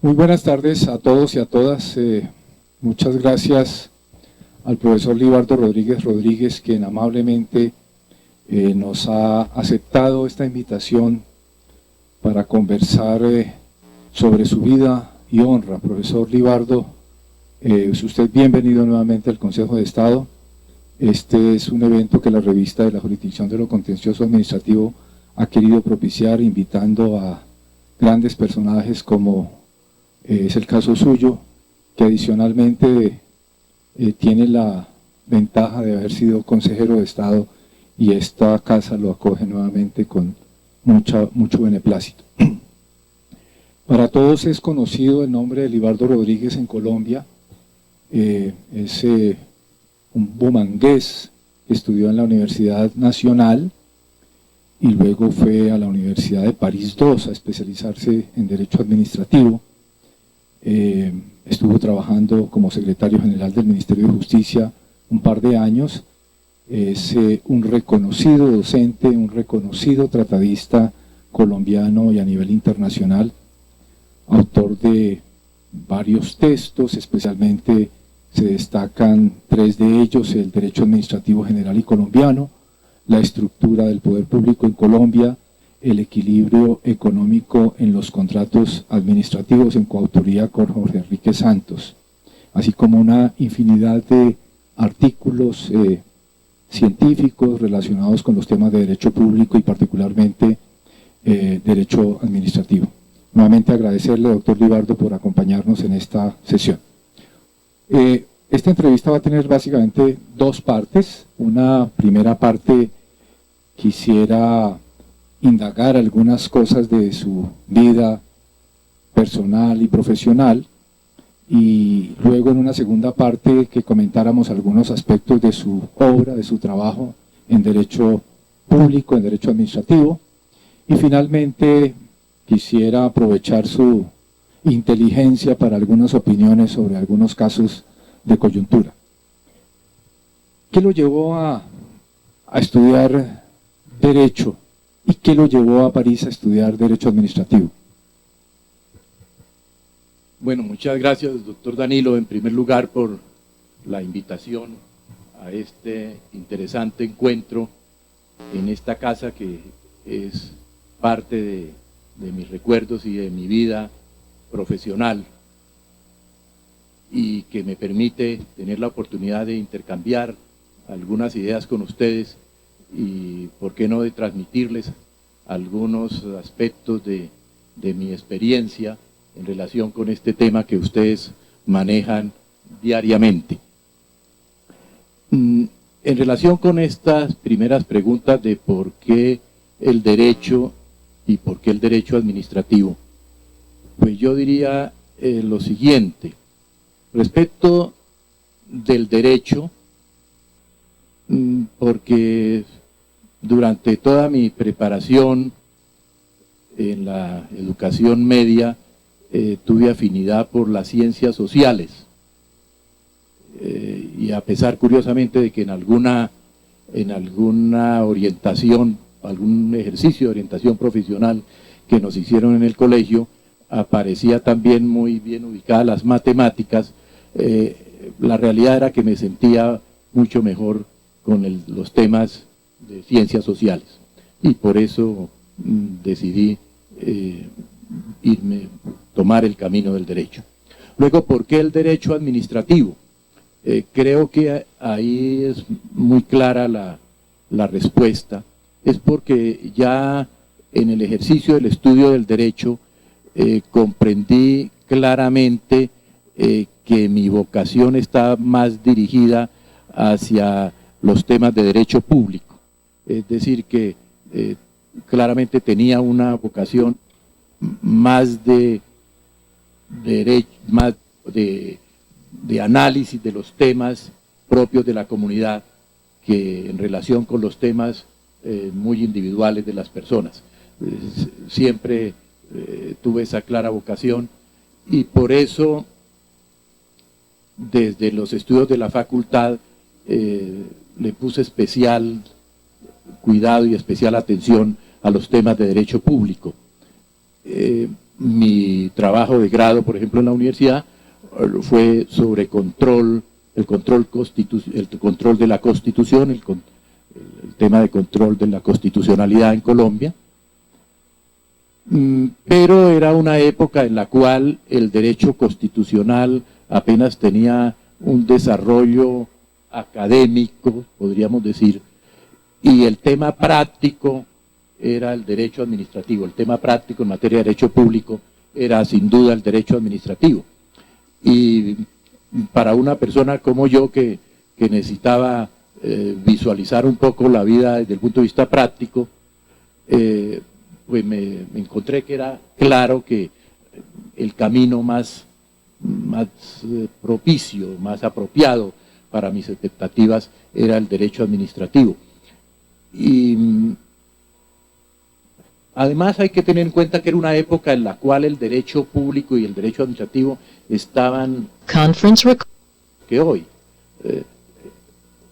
Muy buenas tardes a todos y a todas. Muchas gracias al profesor Libardo Rodríguez, quien amablemente nos ha aceptado esta invitación para conversar sobre su vida y honra. Profesor Libardo, es usted bienvenido nuevamente al Consejo de Estado. Este es un evento que la revista de la Jurisdicción de lo Contencioso Administrativo ha querido propiciar, invitando a grandes personajes como es el caso suyo, que adicionalmente tiene la ventaja de haber sido consejero de Estado y esta casa lo acoge nuevamente con mucho beneplácito. Para todos es conocido el nombre de Libardo Rodríguez en Colombia. Es un bumangués que estudió en la Universidad Nacional y luego fue a la Universidad de París II a especializarse en Derecho Administrativo. Estuvo trabajando como secretario general del Ministerio de Justicia un par de años. Es un reconocido docente, un reconocido tratadista colombiano y a nivel internacional, autor de varios textos, especialmente se destacan 3 de ellos: el Derecho Administrativo General y Colombiano, la estructura del poder público en Colombia, el equilibrio económico en los contratos administrativos, en coautoría con Jorge Enrique Santos, así como una infinidad de artículos científicos relacionados con los temas de derecho público y particularmente derecho administrativo. Nuevamente agradecerle, doctor Libardo, por acompañarnos en esta sesión. Esta entrevista va a tener básicamente 2 partes. Una primera parte, quisiera indagar algunas cosas de su vida personal y profesional, y luego en una segunda parte que comentáramos algunos aspectos de su obra, de su trabajo en derecho público, en derecho administrativo, y finalmente quisiera aprovechar su inteligencia para algunas opiniones sobre algunos casos de coyuntura. ¿Qué lo llevó a estudiar Derecho y qué lo llevó a París a estudiar Derecho Administrativo? Bueno, muchas gracias, doctor Danilo, en primer lugar por la invitación a este interesante encuentro en esta casa que es parte de mis recuerdos y de mi vida profesional, y que me permite tener la oportunidad de intercambiar algunas ideas con ustedes y, por qué no, de transmitirles algunos aspectos de mi experiencia en relación con este tema que ustedes manejan diariamente. En relación con estas primeras preguntas de por qué el derecho y por qué el derecho administrativo, pues yo diría lo siguiente. Respecto del derecho, porque durante toda mi preparación en la educación media tuve afinidad por las ciencias sociales, y a pesar, curiosamente, de que en alguna orientación, algún ejercicio de orientación profesional que nos hicieron en el colegio, aparecía también muy bien ubicadas las matemáticas, la realidad era que me sentía mucho mejor con los temas de ciencias sociales, y por eso decidí tomar el camino del derecho. Luego, ¿por qué el derecho administrativo? Creo que ahí es muy clara la respuesta. Es porque ya en el ejercicio del estudio del derecho comprendí claramente que mi vocación está más dirigida hacia los temas de derecho público. Es decir, que claramente tenía una vocación más de análisis de los temas propios de la comunidad que en relación con los temas muy individuales de las personas. Siempre tuve esa clara vocación, y por eso desde los estudios de la facultad le puse especial cuidado y especial atención a los temas de derecho público. mi trabajo de grado, por ejemplo, en la universidad, fue sobre el control de la Constitución, el tema de control de la constitucionalidad en Colombia, pero era una época en la cual el derecho constitucional apenas tenía un desarrollo académico, podríamos decir, y el tema práctico era el derecho administrativo. El tema práctico en materia de derecho público era sin duda el derecho administrativo. Y para una persona como yo que necesitaba visualizar un poco la vida desde el punto de vista práctico, pues me encontré que era claro que el camino más propicio, más apropiado para mis expectativas era el derecho administrativo. Y además hay que tener en cuenta que era una época en la cual el derecho público y el derecho administrativo estaban que hoy.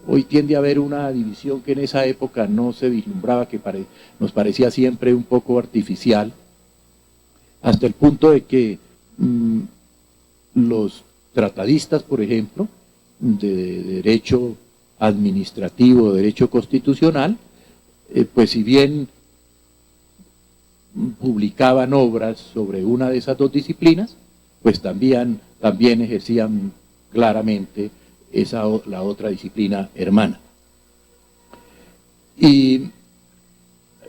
Hoy tiende a haber una división que en esa época no se vislumbraba, que nos parecía siempre un poco artificial, hasta el punto de que los tratadistas, por ejemplo, de derecho administrativo, derecho constitucional, pues si bien publicaban obras sobre una de esas dos disciplinas, pues también ejercían claramente la otra disciplina hermana. Y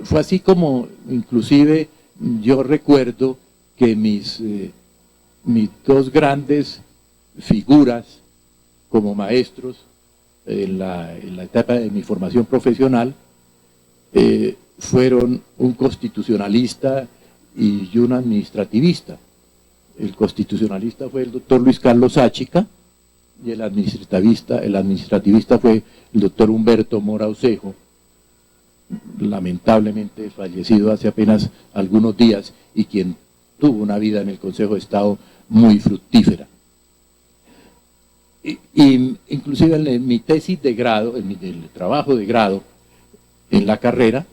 fue así como inclusive yo recuerdo que mis dos grandes figuras como maestros en la etapa de mi formación profesional fueron un constitucionalista y un administrativista. El constitucionalista fue el doctor Luis Carlos Sáchica y el administrativista fue el doctor Humberto Mora Osejo, lamentablemente fallecido hace apenas algunos días y quien tuvo una vida en el Consejo de Estado muy fructífera. Y inclusive en mi tesis de grado, en el trabajo de grado en la carrera,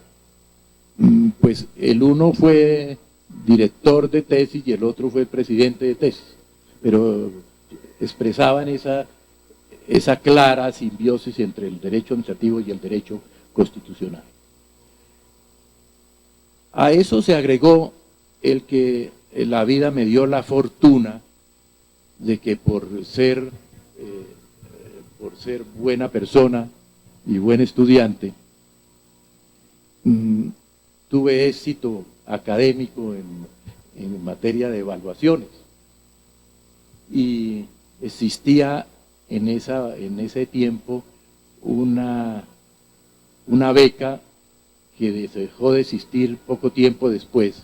pues el uno fue director de tesis y el otro fue presidente de tesis, pero expresaban esa clara simbiosis entre el derecho administrativo y el derecho constitucional. A eso se agregó el que la vida me dio la fortuna de que por ser buena persona y buen estudiante, tuve éxito académico en materia de evaluaciones y existía en ese tiempo una beca que dejó de existir poco tiempo después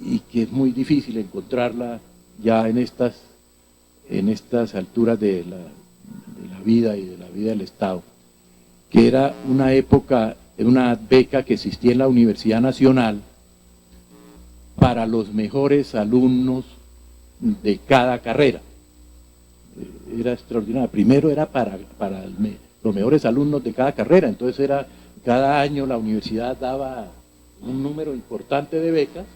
y que es muy difícil encontrarla ya en estas alturas de la vida y de la vida del Estado, que era una beca que existía en la Universidad Nacional para los mejores alumnos de cada carrera. Era extraordinario. Primero era para los mejores alumnos de cada carrera, entonces cada año la universidad daba un número importante de becas,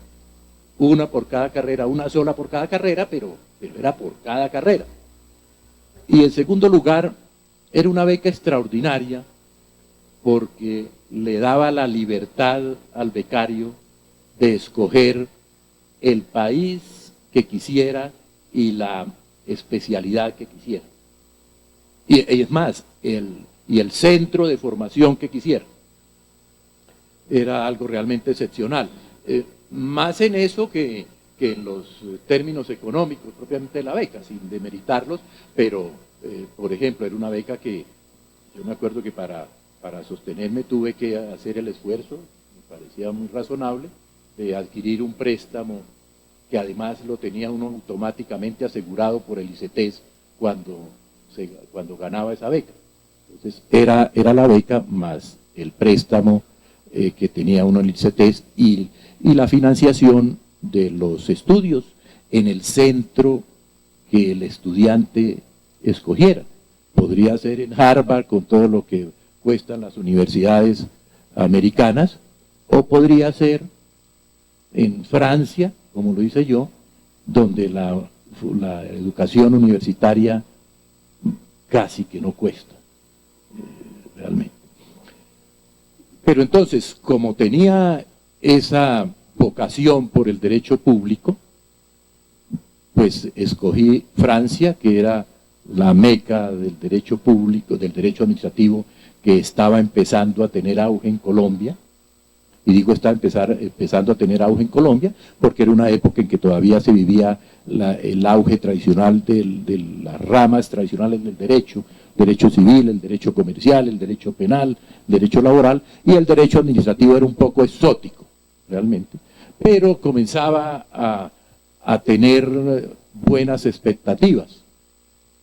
una por cada carrera, una sola por cada carrera, pero era por cada carrera. Y en segundo lugar, era una beca extraordinaria porque le daba la libertad al becario de escoger el país que quisiera y la especialidad que quisiera. Y es más, el centro de formación que quisiera. Era algo realmente excepcional. Más en eso que en los términos económicos propiamente de la beca, sin demeritarlos, pero, por ejemplo, era una beca que yo me acuerdo que para sostenerme tuve que hacer el esfuerzo, me parecía muy razonable, de adquirir un préstamo que además lo tenía uno automáticamente asegurado por el ICETES cuando ganaba esa beca. Entonces era la beca más el préstamo que tenía uno en el ICETES y la financiación de los estudios en el centro que el estudiante escogiera. Podría ser en Harvard con todo lo que cuestan las universidades americanas, o podría ser en Francia, como lo hice yo, donde la educación universitaria casi que no cuesta, realmente. Pero entonces, como tenía esa vocación por el derecho público, pues escogí Francia, que era la meca del derecho público, del derecho administrativo, que estaba empezando a tener auge en Colombia. Y digo está empezando a tener auge en Colombia, porque era una época en que todavía se vivía el auge tradicional de las ramas tradicionales del derecho civil, el derecho comercial, el derecho penal, el derecho laboral, y el derecho administrativo era un poco exótico, realmente, pero comenzaba a tener buenas expectativas.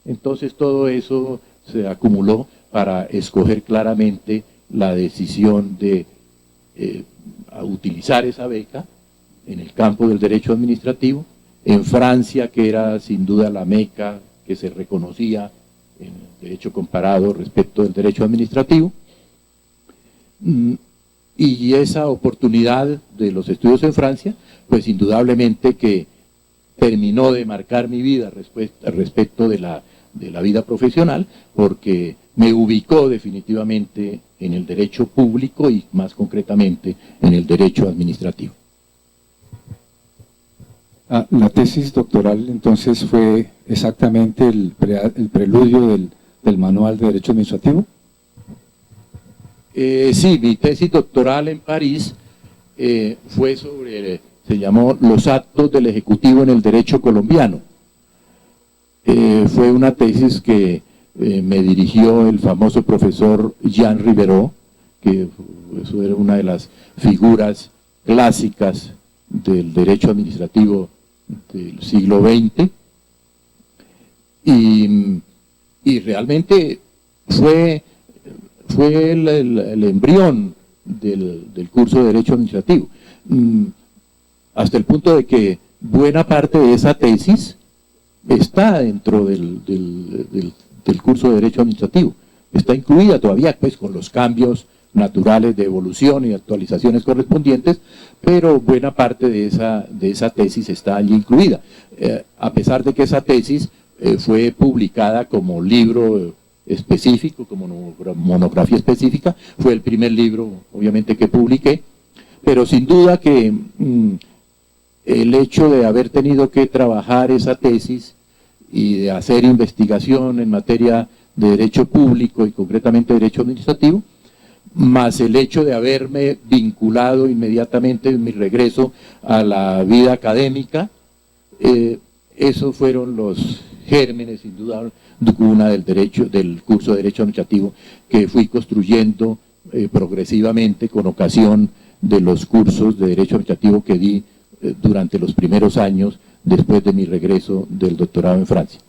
Entonces todo eso se acumuló para escoger claramente la decisión de a utilizar esa beca en el campo del derecho administrativo, en Francia, que era sin duda la meca que se reconocía en el derecho comparado respecto del derecho administrativo, y esa oportunidad de los estudios en Francia, pues indudablemente que terminó de marcar mi vida respecto de la vida profesional, porque me ubicó definitivamente en el derecho público y más concretamente en el derecho administrativo. La tesis doctoral entonces fue exactamente el preludio del manual de derecho administrativo. Sí, mi tesis doctoral en París fue se llamó Los actos del Ejecutivo en el derecho colombiano. Fue una tesis que me dirigió el famoso profesor Jean Rivero, que eso era una de las figuras clásicas del derecho administrativo del siglo XX, y realmente fue el embrión del curso de derecho administrativo, hasta el punto de que buena parte de esa tesis está dentro del curso de derecho administrativo, está incluida todavía pues con los cambios naturales de evolución y actualizaciones correspondientes, pero buena parte de esa tesis está allí incluida, a pesar de que esa tesis fue publicada como libro específico, como monografía específica. Fue el primer libro obviamente que publiqué, pero sin duda que el hecho de haber tenido que trabajar esa tesis y de hacer investigación en materia de derecho público y concretamente derecho administrativo, más el hecho de haberme vinculado inmediatamente en mi regreso a la vida académica, esos fueron los gérmenes, sin duda alguna, del curso de derecho administrativo que fui construyendo progresivamente con ocasión de los cursos de derecho administrativo que di durante los primeros años después de mi regreso del doctorado en Francia.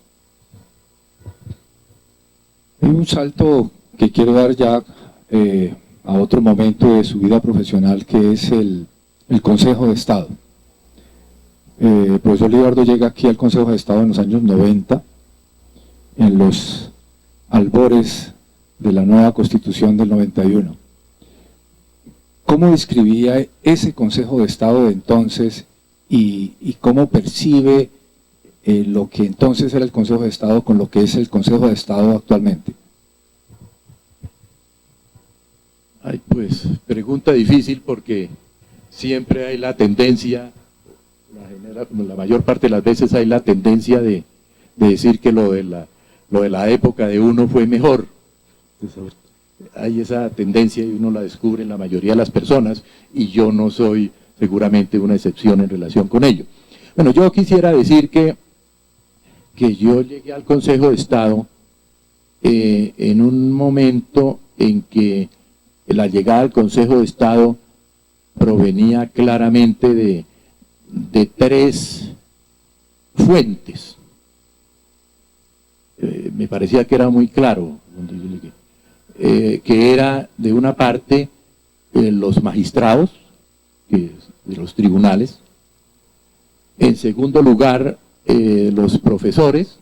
Hay un salto que quiero dar ya a otro momento de su vida profesional, que es el Consejo de Estado. El profesor Libardo llega aquí al Consejo de Estado en los años 90, en los albores de la nueva Constitución del 91. ¿Cómo describía ese Consejo de Estado de entonces y cómo percibe lo que entonces era el Consejo de Estado con lo que es el Consejo de Estado actualmente? Ay, pues, pregunta difícil, porque siempre hay la tendencia, la mayor parte de las veces hay la tendencia de decir que lo de la época de uno fue mejor. Hay esa tendencia y uno la descubre en la mayoría de las personas, y yo no soy seguramente una excepción en relación con ello. Bueno, yo quisiera decir que yo llegué al Consejo de Estado en un momento en que la llegada al Consejo de Estado provenía claramente de tres fuentes. Me parecía que era muy claro donde yo llegué, que era de una parte los magistrados de los tribunales, en segundo lugar los profesores,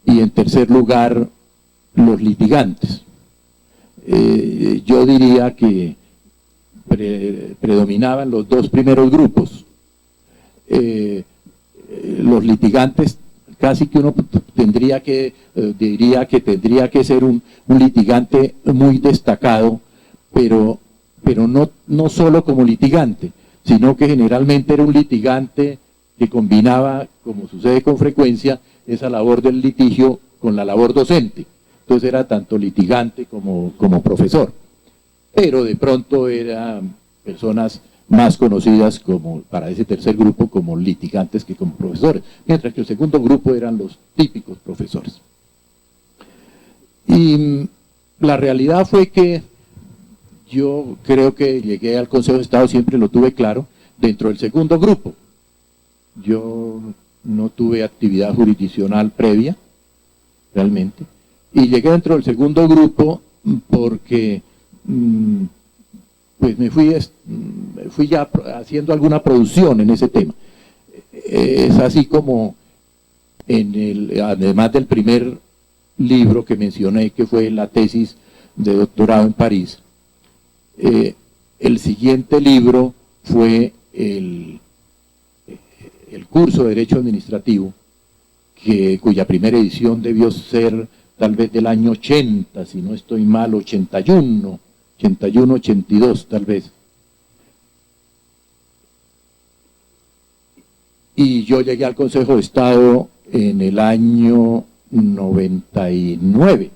y en tercer lugar los litigantes. Yo diría que predominaban los dos primeros grupos. Los litigantes, casi que uno diría que tendría que ser un litigante muy destacado, pero no solo como litigante, sino que generalmente era un litigante que combinaba, como sucede con frecuencia, esa labor del litigio con la labor docente. Entonces era tanto litigante como profesor. Pero de pronto eran personas más conocidas como para ese tercer grupo como litigantes que como profesores, mientras que el segundo grupo eran los típicos profesores. Y la realidad fue que yo creo que llegué al Consejo de Estado, siempre lo tuve claro, dentro del segundo grupo. Yo no tuve actividad jurisdiccional previa, realmente, y llegué dentro del segundo grupo porque pues me fui ya haciendo alguna producción en ese tema. Es así como además del primer libro que mencioné, que fue la tesis de doctorado en París, el siguiente libro fue el curso de Derecho Administrativo, cuya primera edición debió ser tal vez del año 80, si no estoy mal, 81, 82 tal vez. Y yo llegué al Consejo de Estado en el año 99.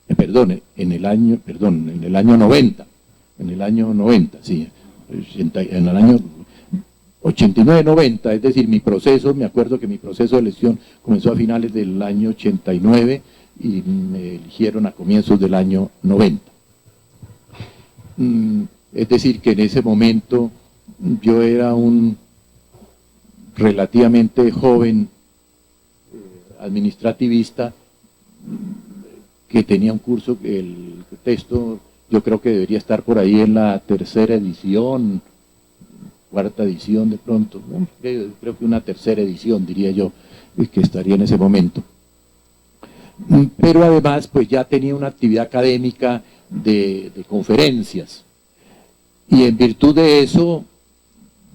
En el año 90. En el año 90, sí. En el año 89-90, es decir, me acuerdo que mi proceso de elección comenzó a finales del año 89 y me eligieron a comienzos del año 90. Es decir, que en ese momento yo era un relativamente joven administrativista que tenía un curso, el texto yo creo que debería estar por ahí en la tercera edición, cuarta edición de pronto, ¿no? Creo que una tercera edición, diría yo, que estaría en ese momento. Pero además, pues ya tenía una actividad académica de conferencias, y en virtud de eso,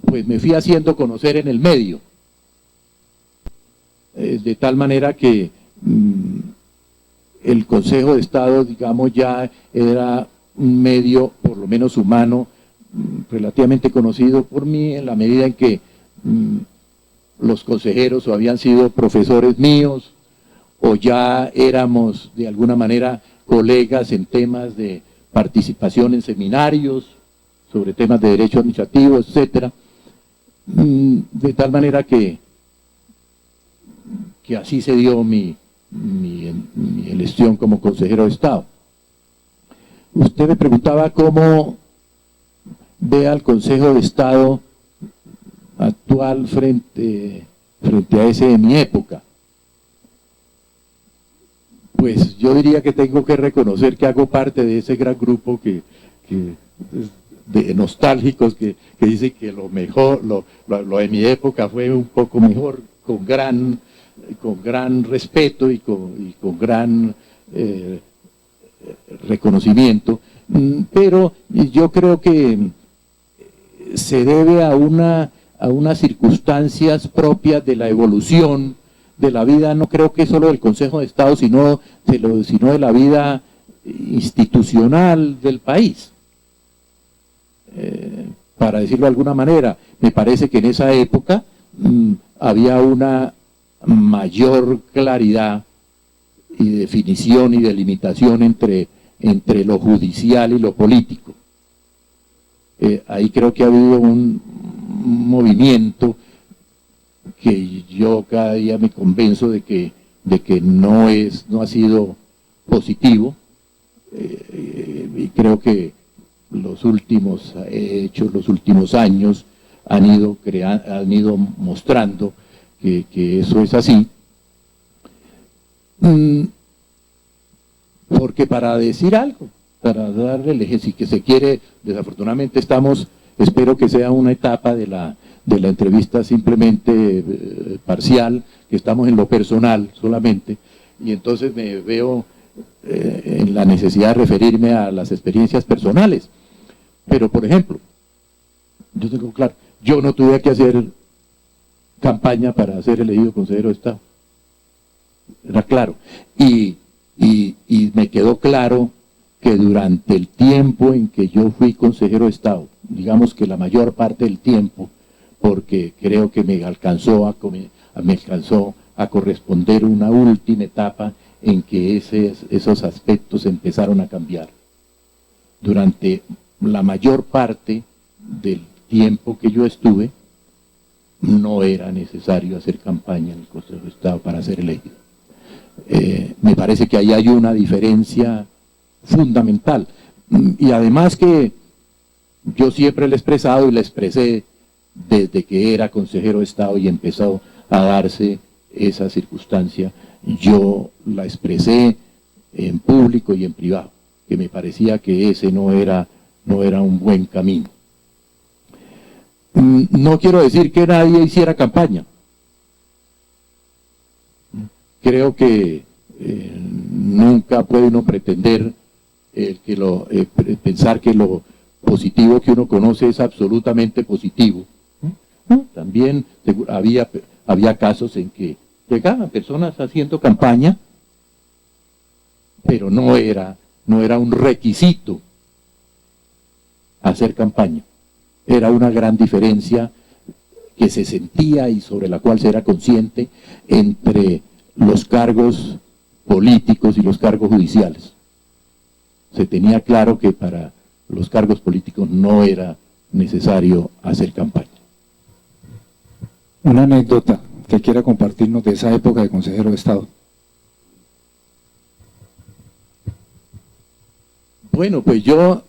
pues me fui haciendo conocer en el medio, de tal manera que el Consejo de Estado, digamos, ya era un medio, por lo menos humano, relativamente conocido por mí, en la medida en que los consejeros o habían sido profesores míos, o ya éramos de alguna manera colegas en temas de participación en seminarios, sobre temas de derecho administrativo, etcétera, de tal manera que así se dio mi elección como consejero de Estado. Usted me preguntaba cómo ve al Consejo de Estado actual frente a ese de mi época. Pues yo diría que tengo que reconocer que hago parte de ese gran grupo de nostálgicos que dicen que lo mejor, lo de mi época fue un poco mejor, con gran respeto y con gran reconocimiento, pero yo creo que se debe a unas circunstancias propias de la evolución de la vida, no creo que solo del Consejo de Estado, sino de la vida institucional del país. Para decirlo de alguna manera, me parece que en esa época había una mayor claridad y definición y delimitación entre lo judicial y lo político. Ahí creo que ha habido un movimiento que yo cada día me convenzo de que no ha sido positivo, y creo que los últimos hechos, los últimos años han ido mostrando que eso es así. Porque para decir algo, para darle el eje, si que se quiere, desafortunadamente espero que sea una etapa de la entrevista simplemente parcial, que estamos en lo personal solamente, y entonces me veo en la necesidad de referirme a las experiencias personales. Pero, por ejemplo, yo tengo claro, yo no tuve que hacer campaña para ser elegido consejero de Estado. Era claro. Y me quedó claro que durante el tiempo en que yo fui consejero de Estado, digamos que la mayor parte del tiempo, porque creo que me alcanzó a corresponder una última etapa en que esos aspectos empezaron a cambiar. Durante la mayor parte del tiempo que yo estuve, no era necesario hacer campaña en el Consejo de Estado para ser elegido. Me parece que ahí hay una diferencia fundamental. Y además que yo siempre le he expresado y le expresé desde que era consejero de Estado y empezó a darse esa circunstancia, yo la expresé en público y en privado, que me parecía que ese no era un buen camino. No quiero decir que nadie hiciera campaña. Creo que nunca puede uno pretender pensar que lo positivo que uno conoce es absolutamente positivo. También había casos en que llegaban personas haciendo campaña, pero no era un requisito hacer campaña. Era una gran diferencia que se sentía y sobre la cual se era consciente entre los cargos políticos y los cargos judiciales. Se tenía claro que para los cargos políticos no era necesario hacer campaña. Una anécdota que quiera compartirnos de esa época de consejero de Estado. Bueno, pues yo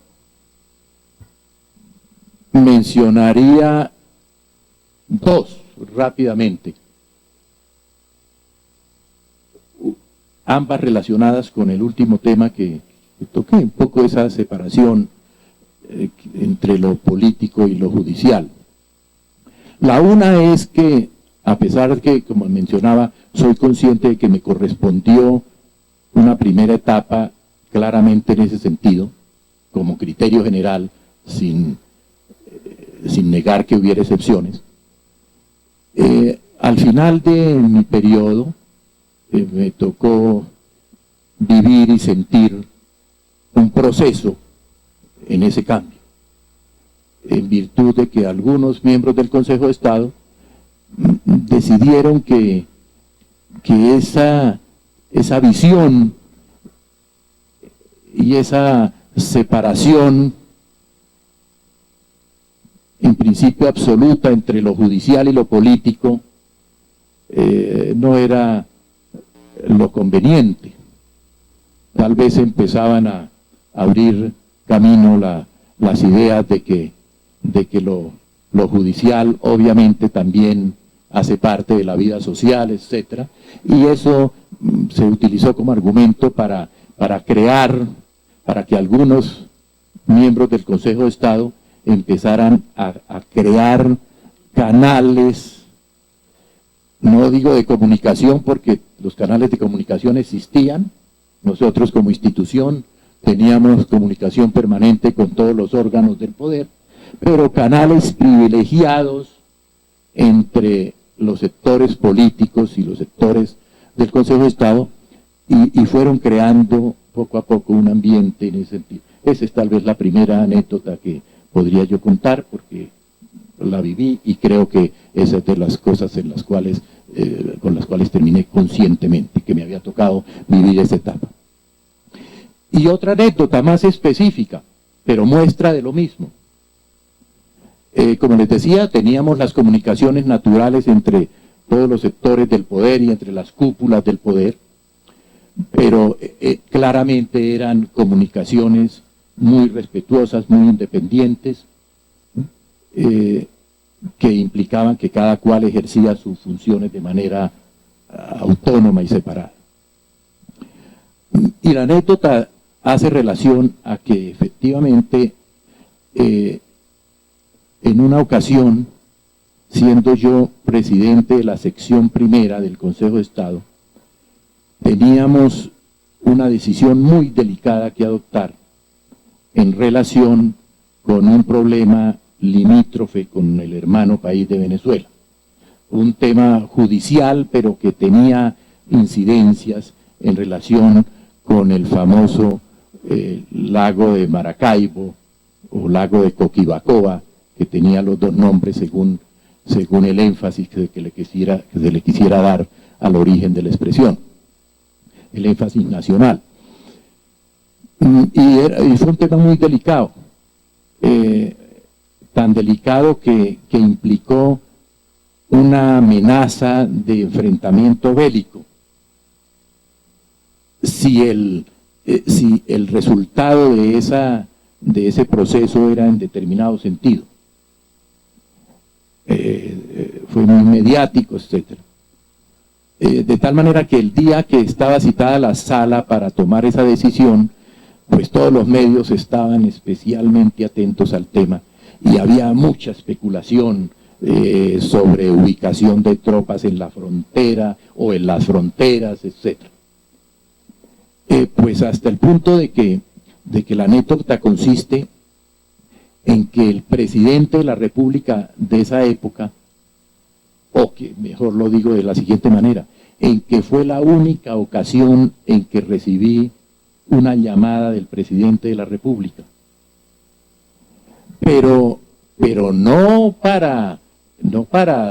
mencionaría dos rápidamente, ambas relacionadas con el último tema que toqué, un poco esa separación entre lo político y lo judicial. La una es que, a pesar de que, como mencionaba, soy consciente de que me correspondió una primera etapa claramente en ese sentido, como criterio general, sin negar que hubiera excepciones. Al final de mi periodo me tocó vivir y sentir un proceso en ese cambio, en virtud de que algunos miembros del Consejo de Estado decidieron que esa visión y esa separación en principio absoluta entre lo judicial y lo político no era lo conveniente. Tal vez empezaban a abrir camino las ideas de que lo judicial obviamente también hace parte de la vida social, etcétera, y eso se utilizó como argumento para que algunos miembros del Consejo de Estado empezaran a crear canales, no digo de comunicación porque los canales de comunicación existían, nosotros como institución teníamos comunicación permanente con todos los órganos del poder, pero canales privilegiados entre los sectores políticos y los sectores del Consejo de Estado y fueron creando poco a poco un ambiente en ese sentido. Esa es tal vez la primera anécdota que podría yo contar porque la viví y creo que esa es de las cosas en las cuales, con las cuales terminé conscientemente, que me había tocado vivir esa etapa. Y otra anécdota más específica, pero muestra de lo mismo. Como les decía, teníamos las comunicaciones naturales entre todos los sectores del poder y entre las cúpulas del poder, pero claramente eran comunicaciones muy respetuosas, muy independientes, que implicaban que cada cual ejercía sus funciones de manera autónoma y separada. Y la anécdota hace relación a que efectivamente en una ocasión, siendo yo presidente de la sección primera del Consejo de Estado, teníamos una decisión muy delicada que adoptar en relación con un problema limítrofe con el hermano país de Venezuela. Un tema judicial, pero que tenía incidencias en relación con el famoso lago de Maracaibo o lago de Coquibacoa, que tenía los dos nombres según el énfasis que se le quisiera dar al origen de la expresión, el énfasis nacional. Y fue un tema muy delicado, tan delicado que implicó una amenaza de enfrentamiento bélico si el resultado de ese proceso era en determinado sentido. Fue muy mediático, etc. De tal manera que el día que estaba citada la sala para tomar esa decisión, pues todos los medios estaban especialmente atentos al tema y había mucha especulación sobre ubicación de tropas en la frontera o en las fronteras, etc. Pues hasta el punto de que la anécdota consiste en que el presidente de la República de esa época, o que mejor lo digo de la siguiente manera, en que fue la única ocasión en que recibí una llamada del presidente de la República, pero no para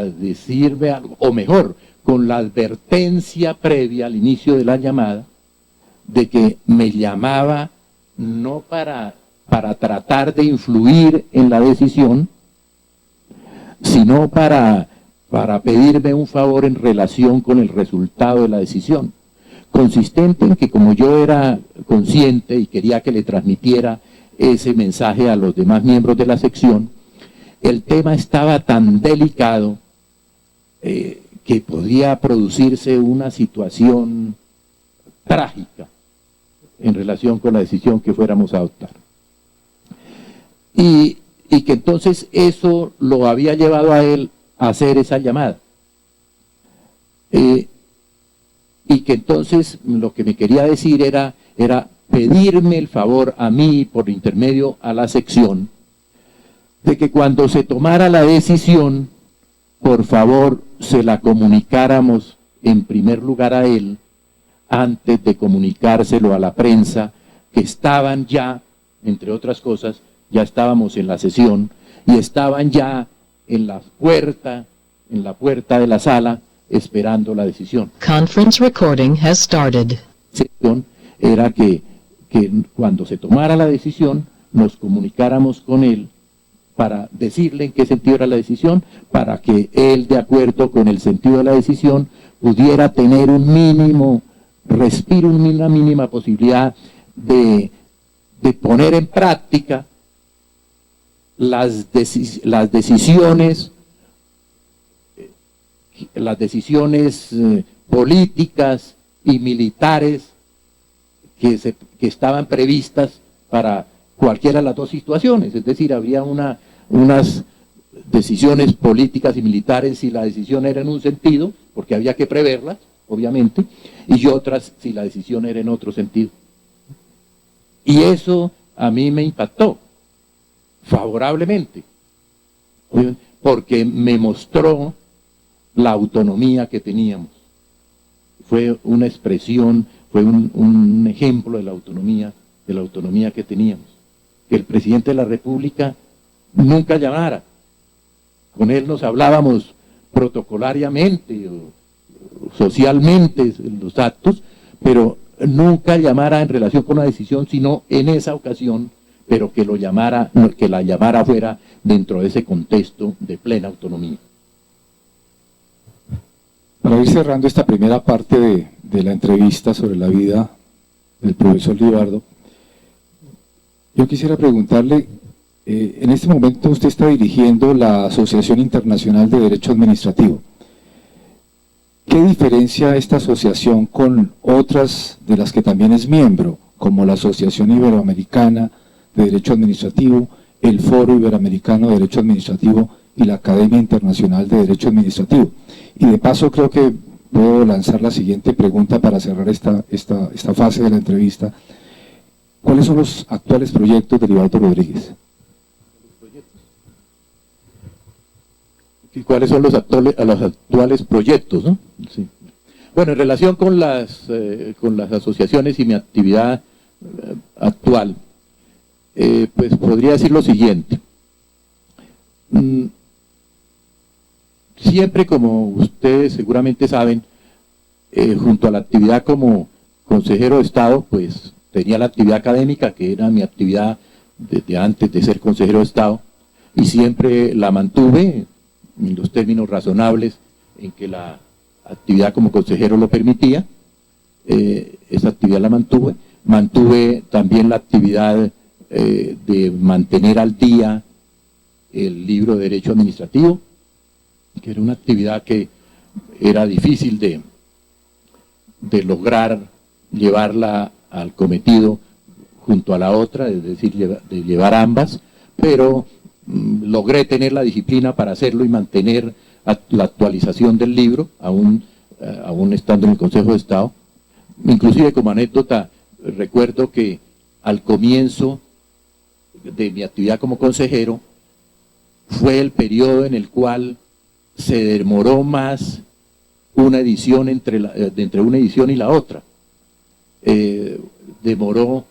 decirme algo, o mejor, con la advertencia previa al inicio de la llamada, de que me llamaba no para tratar de influir en la decisión, sino para pedirme un favor en relación con el resultado de la decisión, consistente en que como yo era consciente y quería que le transmitiera ese mensaje a los demás miembros de la sección, el tema estaba tan delicado que podía producirse una situación trágica en relación con la decisión que fuéramos a adoptar. Y que entonces eso lo había llevado a él a hacer esa llamada. Y que entonces lo que me quería decir era pedirme el favor a mí, por intermedio a la sección, de que cuando se tomara la decisión, por favor, se la comunicáramos en primer lugar a él, antes de comunicárselo a la prensa, que estaban ya, entre otras cosas, ya estábamos en la sesión, y estaban ya en la puerta de la sala, esperando la decisión. Conference recording has started. Era que cuando se tomara la decisión, nos comunicáramos con él para decirle en qué sentido era la decisión, para que él, de acuerdo con el sentido de la decisión, pudiera tener un mínimo respiro, una mínima posibilidad de poner en práctica las decisiones políticas y militares que estaban previstas para cualquiera de las dos situaciones. Es decir, habría unas decisiones políticas y militares si la decisión era en un sentido, porque había que preverlas, obviamente, y otras si la decisión era en otro sentido. Y eso a mí me impactó favorablemente, porque me mostró la autonomía que teníamos. Fue una expresión, fue un ejemplo de la autonomía que teníamos. Que el presidente de la República nunca llamara. Con él nos hablábamos protocolariamente o socialmente en los actos, pero nunca llamara en relación con una decisión, sino en esa ocasión, pero que la llamara fuera dentro de ese contexto de plena autonomía. Para ir cerrando esta primera parte de la entrevista sobre la vida del profesor Libardo, yo quisiera preguntarle, en este momento usted está dirigiendo la Asociación Internacional de Derecho Administrativo. ¿Qué diferencia esta asociación con otras de las que también es miembro, como la Asociación Iberoamericana de Derecho Administrativo, el Foro Iberoamericano de Derecho Administrativo y la Academia Internacional de Derecho Administrativo? Y de paso creo que puedo lanzar la siguiente pregunta para cerrar esta fase de la entrevista. ¿Cuáles son los actuales proyectos de Libardo Rodríguez? ¿Y cuáles son los actuales proyectos, ¿no? Sí. Bueno, en relación con las asociaciones y mi actividad actual, pues podría decir lo siguiente. Siempre, como ustedes seguramente saben, junto a la actividad como consejero de Estado, pues tenía la actividad académica, que era mi actividad desde antes de ser consejero de Estado, y siempre la mantuve en los términos razonables en que la actividad como consejero lo permitía. Esa actividad la mantuve. Mantuve también la actividad de mantener al día el libro de Derecho Administrativo, que era una actividad que era difícil de lograr llevarla al cometido junto a la otra, es decir, de llevar ambas, pero logré tener la disciplina para hacerlo y mantener la actualización del libro, aún estando en el Consejo de Estado. Inclusive, como anécdota, recuerdo que al comienzo de mi actividad como consejero fue el periodo en el cual se demoró más una edición entre una edición y la otra. Demoró,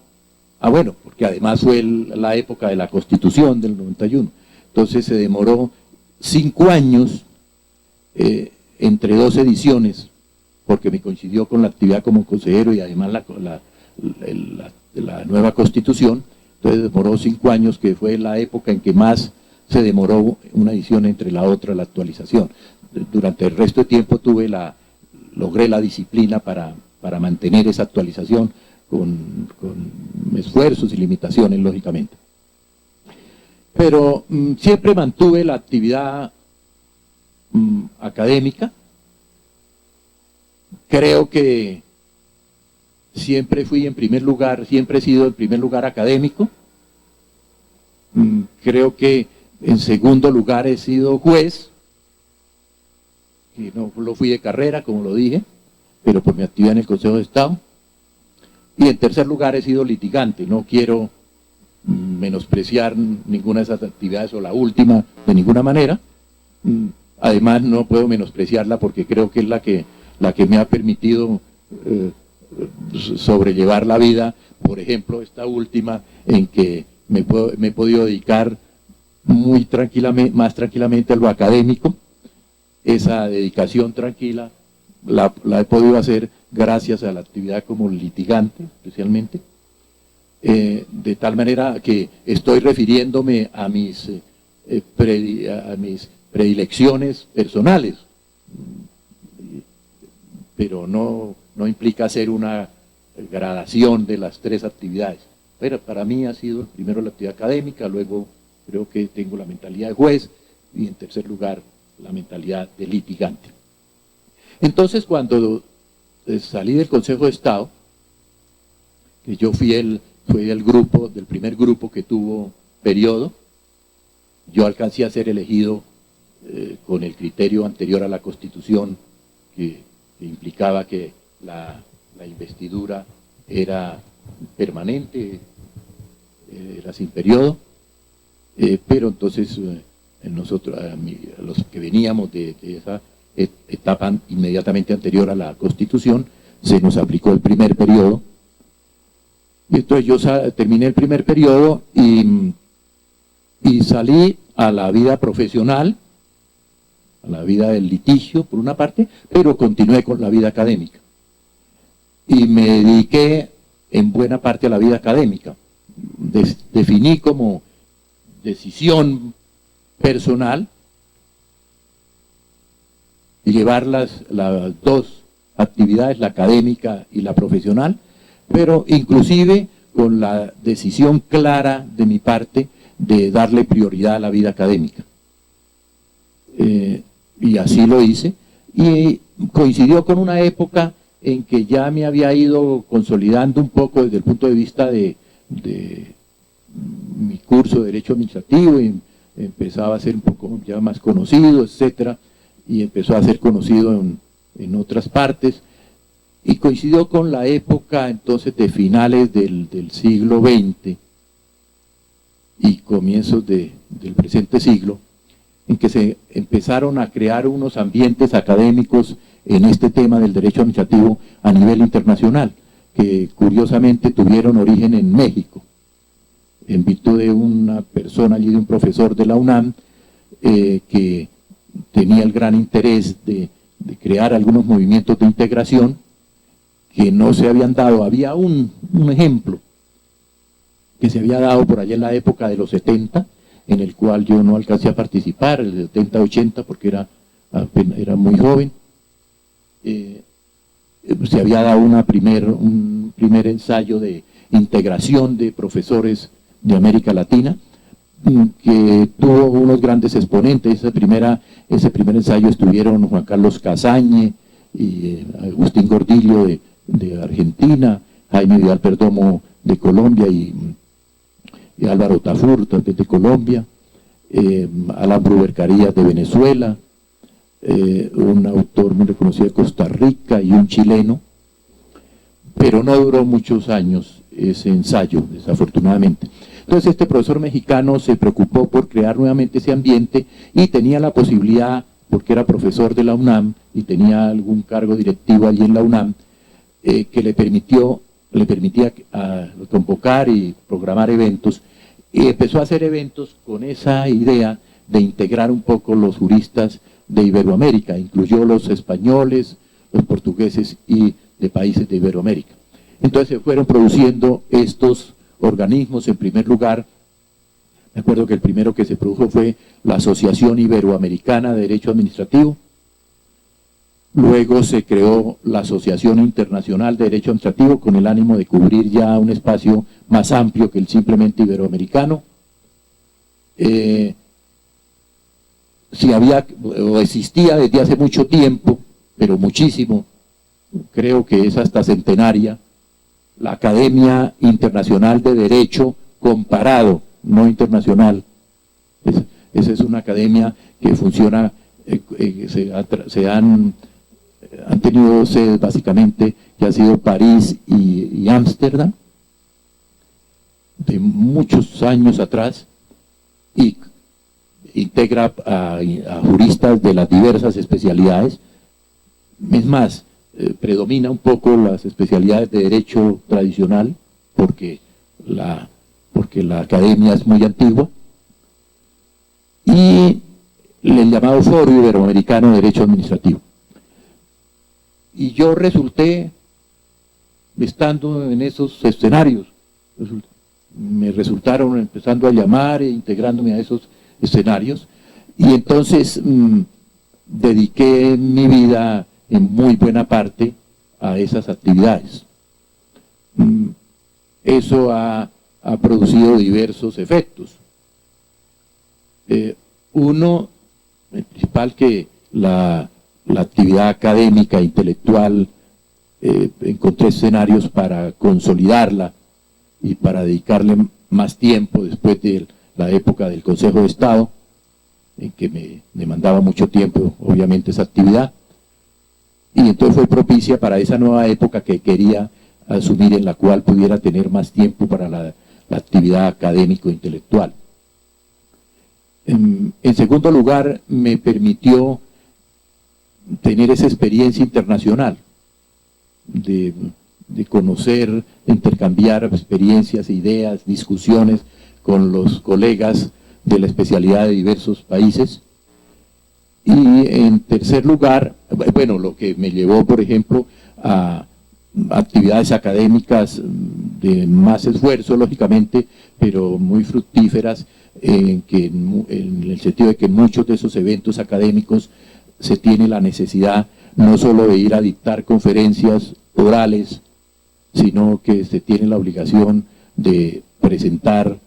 bueno, porque además fue la época de la Constitución del 91, entonces se demoró 5 años entre 2 ediciones, porque me coincidió con la actividad como consejero y además la nueva Constitución. Entonces demoró 5 años, que fue la época en que más se demoró una edición entre la otra, la actualización. Durante el resto de tiempo logré la disciplina para mantener esa actualización con esfuerzos y limitaciones, lógicamente. Pero siempre mantuve la actividad académica. Creo que siempre he sido en primer lugar académico. Creo que en segundo lugar he sido juez, que no lo fui de carrera, como lo dije, pero por mi actividad en el Consejo de Estado. Y en tercer lugar he sido litigante. No quiero menospreciar ninguna de esas actividades o la última de ninguna manera. Además no puedo menospreciarla porque creo que es la que me ha permitido sobrellevar la vida. Por ejemplo, esta última en que me he podido dedicar más tranquilamente a lo académico. Esa dedicación tranquila la he podido hacer gracias a la actividad como litigante, especialmente, de tal manera que estoy refiriéndome a mis predilecciones personales, pero no implica hacer una gradación de las 3 actividades. Pero para mí ha sido primero la actividad académica, luego creo que tengo la mentalidad de juez y en tercer lugar la mentalidad de litigante. Entonces, cuando salí del Consejo de Estado, que yo fui del primer grupo que tuvo periodo, yo alcancé a ser elegido con el criterio anterior a la Constitución, que implicaba que la investidura era permanente, era sin periodo, pero entonces nosotros, a los que veníamos de esa etapa inmediatamente anterior a la Constitución, se nos aplicó el primer periodo. Y entonces yo terminé el primer periodo y salí a la vida profesional, a la vida del litigio, por una parte, pero continué con la vida académica. Y me dediqué en buena parte a la vida académica. Definí como decisión personal llevar las 2 actividades, la académica y la profesional, pero inclusive con la decisión clara de mi parte de darle prioridad a la vida académica. Y así lo hice, y coincidió con una época en que ya me había ido consolidando un poco desde el punto de vista de mi curso de Derecho Administrativo, y empezaba a ser un poco ya más conocido, etcétera, y empezó a ser conocido en otras partes, y coincidió con la época entonces de finales del siglo XX y comienzos del presente siglo, en que se empezaron a crear unos ambientes académicos en este tema del derecho administrativo a nivel internacional, que curiosamente tuvieron origen en México, en virtud de una persona allí, de un profesor de la UNAM, que tenía el gran interés de crear algunos movimientos de integración que no se habían dado. Había un ejemplo que se había dado por allá en la época de los 70, en el cual yo no alcancé a participar, el 70-80, porque era muy joven. Se había dado un primer ensayo de integración de profesores de América Latina, que tuvo unos grandes exponentes. Ese primer ensayo estuvieron Juan Carlos Casañe y Agustín Gordillo de Argentina, Jaime Vidal Perdomo de Colombia y Álvaro Tafur también de Colombia, Alan Bruber Carías de Venezuela, un autor muy reconocido de Costa Rica y un chileno, pero no duró muchos años ese ensayo, desafortunadamente. Entonces este profesor mexicano se preocupó por crear nuevamente ese ambiente y tenía la posibilidad, porque era profesor de la UNAM y tenía algún cargo directivo allí en la UNAM, que le permitía convocar y programar eventos, y empezó a hacer eventos con esa idea de integrar un poco los juristas de Iberoamérica. Incluyó los españoles, los portugueses y de países de Iberoamérica. Entonces se fueron produciendo estos organismos. En primer lugar, me acuerdo que el primero que se produjo fue la Asociación Iberoamericana de Derecho Administrativo. Luego se creó la Asociación Internacional de Derecho Administrativo con el ánimo de cubrir ya un espacio más amplio que el simplemente iberoamericano. Si había o existía desde hace mucho tiempo, pero muchísimo, creo que es hasta centenaria, la Academia Internacional de Derecho Comparado, no internacional. Esa es una academia que funciona, han tenido sedes básicamente, que han sido París y Ámsterdam, de muchos años atrás, y integra a juristas de las diversas especialidades. Es más, predomina un poco las especialidades de derecho tradicional, porque la academia es muy antigua, y el llamado Foro Iberoamericano de Derecho Administrativo. Y yo resulté, estando en esos escenarios, me resultaron empezando a llamar e integrándome a esos escenarios, y entonces dediqué mi vida en muy buena parte a esas actividades. Eso ha producido diversos efectos. Uno, el principal, que la actividad académica, intelectual, encontré escenarios para consolidarla y para dedicarle más tiempo después de la época del Consejo de Estado, en que me demandaba mucho tiempo, obviamente, esa actividad. Y entonces fue propicia para esa nueva época que quería asumir, en la cual pudiera tener más tiempo para la actividad académico-intelectual. En segundo lugar, me permitió tener esa experiencia internacional, de conocer, de intercambiar experiencias, ideas, discusiones con los colegas de la especialidad de diversos países. Y en tercer lugar, bueno, lo que me llevó, por ejemplo, a actividades académicas de más esfuerzo, lógicamente, pero muy fructíferas, en el sentido de que en muchos de esos eventos académicos se tiene la necesidad no solo de ir a dictar conferencias orales, sino que se tiene la obligación de presentar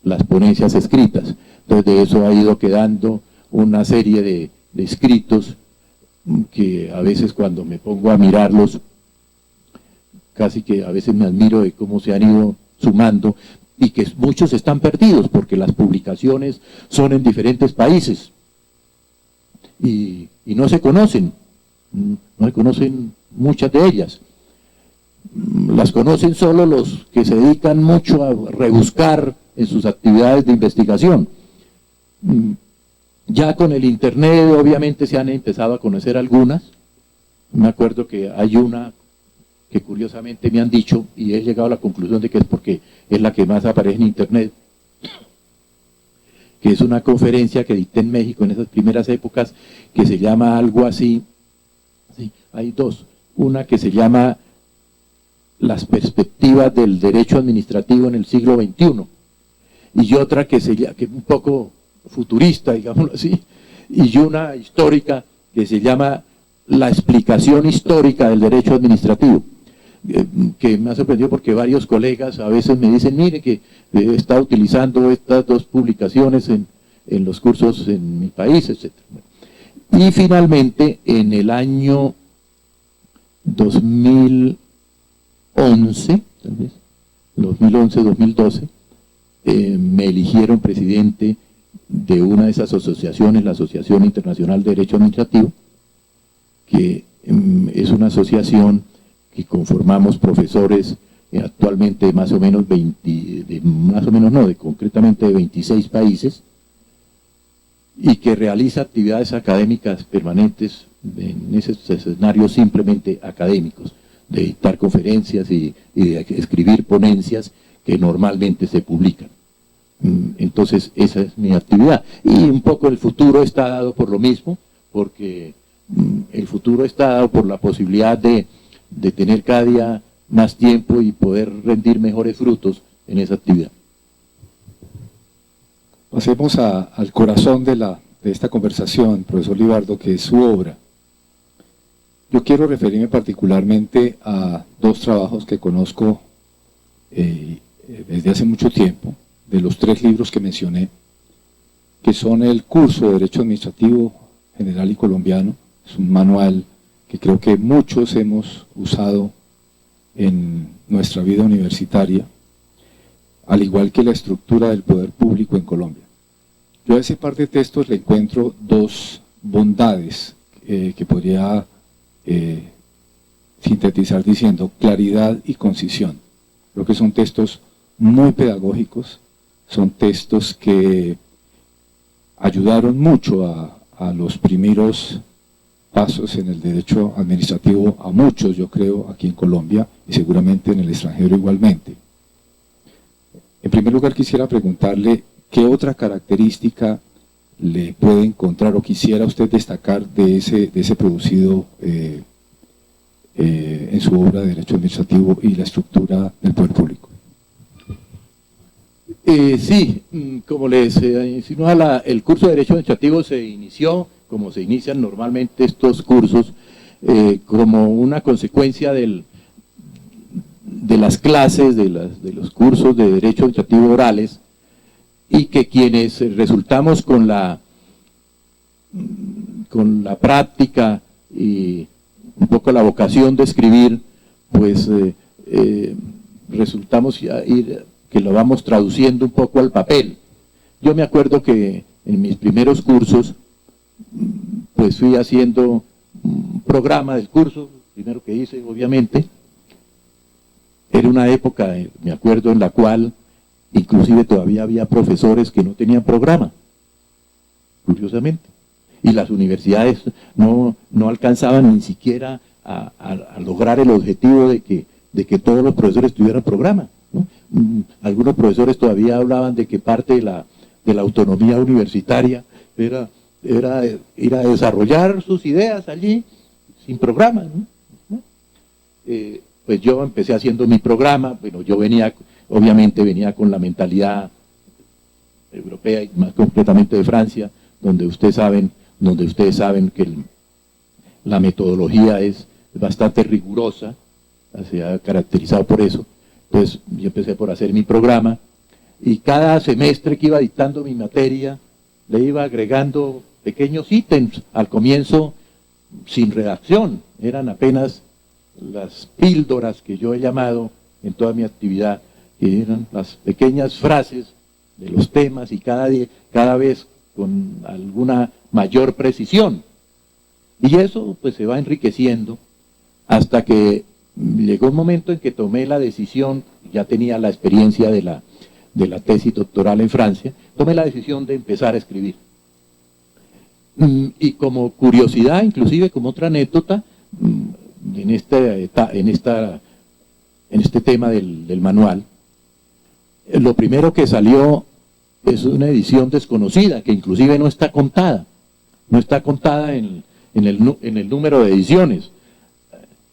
las ponencias escritas. Entonces de eso ha ido quedando una serie de escritos que a veces, cuando me pongo a mirarlos, casi que a veces me admiro de cómo se han ido sumando, y que muchos están perdidos porque las publicaciones son en diferentes países y no se conocen. no se conocen muchas de ellas. Las conocen solo los que se dedican mucho a rebuscar en sus actividades de investigación. Ya con el internet obviamente se han empezado a conocer algunas. Me acuerdo que hay una que curiosamente me han dicho, y he llegado a la conclusión de que es porque es la que más aparece en internet, que es una conferencia que dicté en México en esas primeras épocas, que se llama algo así, sí, hay dos, una que se llama Las perspectivas del derecho administrativo en el siglo XXI, y otra que es un poco futurista, digámoslo así, y una histórica que se llama La explicación histórica del derecho administrativo, que me ha sorprendido porque varios colegas a veces me dicen, mire que está utilizando estas dos publicaciones en los cursos en mi país, etc. Y finalmente, en el año 2011, tal vez, 2011-2012, me eligieron presidente de una de esas asociaciones, la Asociación Internacional de Derecho Administrativo, que es una asociación que conformamos profesores actualmente más o menos concretamente de 26 países, y que realiza actividades académicas permanentes en esos escenarios simplemente académicos, de dictar conferencias y de escribir ponencias que normalmente se publican. Entonces esa es mi actividad, y un poco el futuro está dado por lo mismo, porque el futuro está dado por la posibilidad de tener cada día más tiempo y poder rendir mejores frutos en esa actividad. Pasemos al corazón de esta conversación, profesor Libardo, que es su obra. Yo quiero referirme particularmente a dos trabajos que conozco desde hace mucho tiempo, de los 3 libros que mencioné, que son el curso de Derecho Administrativo General y Colombiano. Es un manual que creo que muchos hemos usado en nuestra vida universitaria, al igual que la estructura del poder público en Colombia. Yo a ese par de textos le encuentro 2 bondades que podría sintetizar diciendo claridad y concisión. Creo que son textos muy pedagógicos, son textos que ayudaron mucho a los primeros pasos en el derecho administrativo, a muchos, yo creo, aquí en Colombia y seguramente en el extranjero igualmente. En primer lugar, quisiera preguntarle qué otra característica le puede encontrar o quisiera usted destacar de ese producido en su obra de Derecho Administrativo y la estructura del poder público. Sí, como les insinuaba, el curso de Derecho Administrativo se inició, como se inician normalmente estos cursos, como una consecuencia de las clases, de los cursos de Derecho Administrativo orales, y que quienes resultamos con la práctica y un poco la vocación de escribir, pues resultamos que lo vamos traduciendo un poco al papel. Yo me acuerdo que en mis primeros cursos, pues fui haciendo un programa del curso, primero que hice, obviamente. Era una época, me acuerdo, en la cual inclusive todavía había profesores que no tenían programa, curiosamente. Y las universidades no alcanzaban ni siquiera a lograr el objetivo de que todos los profesores tuvieran programa, ¿no? Algunos profesores todavía hablaban de que parte de la autonomía universitaria era ir a desarrollar sus ideas allí sin programa, ¿no? Pues yo empecé haciendo mi programa. Bueno, yo obviamente venía con la mentalidad europea y más concretamente de Francia, donde ustedes saben que la metodología es bastante rigurosa, se ha caracterizado por eso. Entonces yo empecé por hacer mi programa, y cada semestre que iba dictando mi materia le iba agregando pequeños ítems. Al comienzo sin redacción, eran apenas las píldoras que yo he llamado en toda mi actividad, que eran las pequeñas frases de los temas, y cada vez con alguna mayor precisión. Y eso pues se va enriqueciendo hasta que llegó un momento en que tomé la decisión, ya tenía la experiencia de la tesis doctoral en Francia, tomé la decisión de empezar a escribir. Y como curiosidad, inclusive como otra anécdota, en este tema del manual, lo primero que salió es una edición desconocida, que inclusive no está contada en el número de ediciones.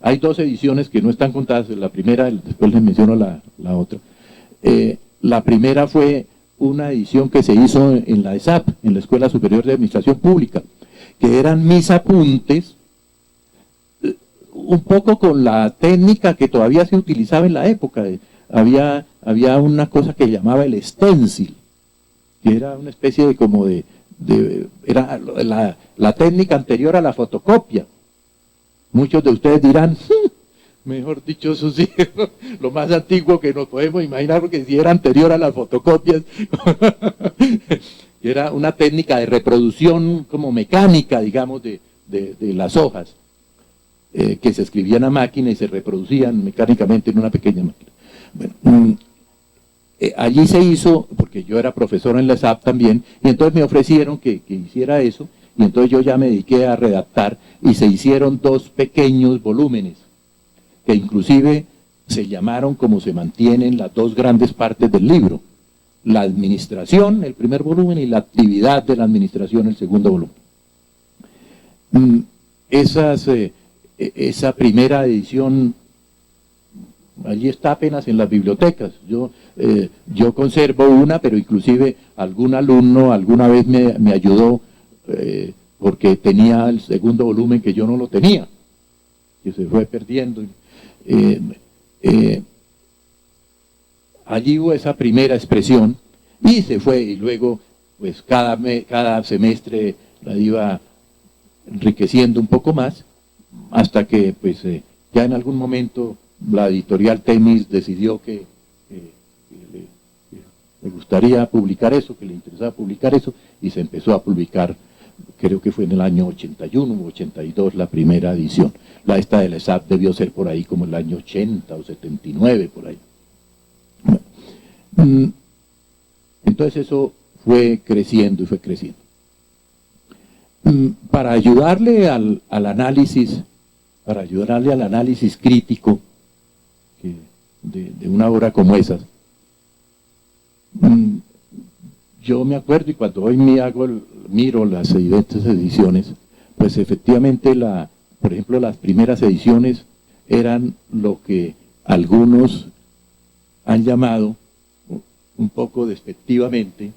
Hay 2 ediciones que no están contadas, la primera, después les menciono la otra. La primera fue una edición que se hizo en la ESAP, en la Escuela Superior de Administración Pública, que eran mis apuntes, un poco con la técnica que todavía se utilizaba en la época. Había una cosa que llamaba el stencil, que era una especie de era la técnica anterior a la fotocopia. Muchos de ustedes dirán, mejor dicho, eso sí, lo más antiguo que nos podemos imaginar, porque si era anterior a las fotocopias, era una técnica de reproducción como mecánica, digamos, de las hojas, que se escribían a máquina y se reproducían mecánicamente en una pequeña máquina. Bueno, allí se hizo, porque yo era profesor en la ESAP también, y entonces me ofrecieron que hiciera eso, y entonces yo ya me dediqué a redactar, y se hicieron 2 pequeños volúmenes, que inclusive se llamaron como se mantienen las 2 grandes partes del libro: la administración, el primer volumen, y la actividad de la administración, el segundo volumen. Esa primera edición allí está apenas en las bibliotecas. Yo conservo una, pero inclusive algún alumno alguna vez me ayudó, porque tenía el segundo volumen que yo no lo tenía, que se fue perdiendo. Allí hubo esa primera expresión y se fue, y luego pues cada semestre la iba enriqueciendo un poco más, hasta que pues ya en algún momento la editorial Temis decidió que le gustaría publicar eso, que le interesaba publicar eso, y se empezó a publicar. Creo que fue en el año 81 o 82 la primera edición. Esta de la ESAP debió ser por ahí como el año 80 o 79, por ahí. Bueno, entonces eso fue creciendo y fue creciendo. Para ayudarle al análisis crítico de una obra como esa, yo me acuerdo, y cuando hoy miro las evidentes ediciones, pues efectivamente, por ejemplo, las primeras ediciones eran lo que algunos han llamado, un poco despectivamente,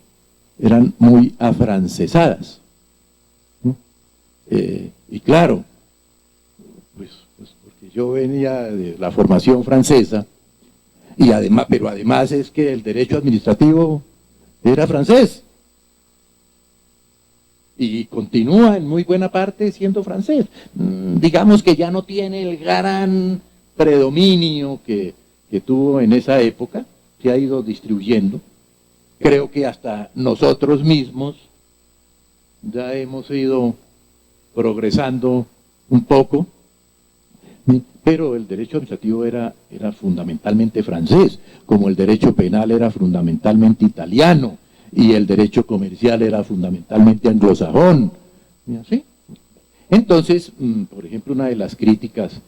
eran muy afrancesadas. Y claro, pues porque yo venía de la formación francesa, y pero además es que el derecho administrativo era francés, y continúa en muy buena parte siendo francés. Digamos que ya no tiene el gran predominio que tuvo en esa época, se ha ido distribuyendo. Creo que hasta nosotros mismos ya hemos ido progresando un poco, pero el derecho administrativo era fundamentalmente francés, como el derecho penal era fundamentalmente italiano, y el derecho comercial era fundamentalmente anglosajón. ¿Sí? Entonces, por ejemplo, una de las críticas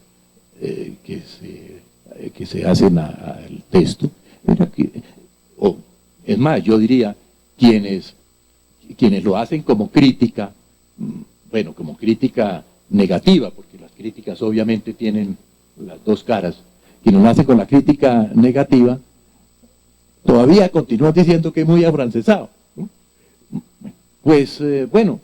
que se hacen al texto era que, es más, yo diría, quienes lo hacen como crítica, bueno, como crítica negativa, porque las críticas obviamente tienen las 2 caras, quienes lo hacen con la crítica negativa, todavía continúan diciendo que es muy afrancesado. Pues bueno,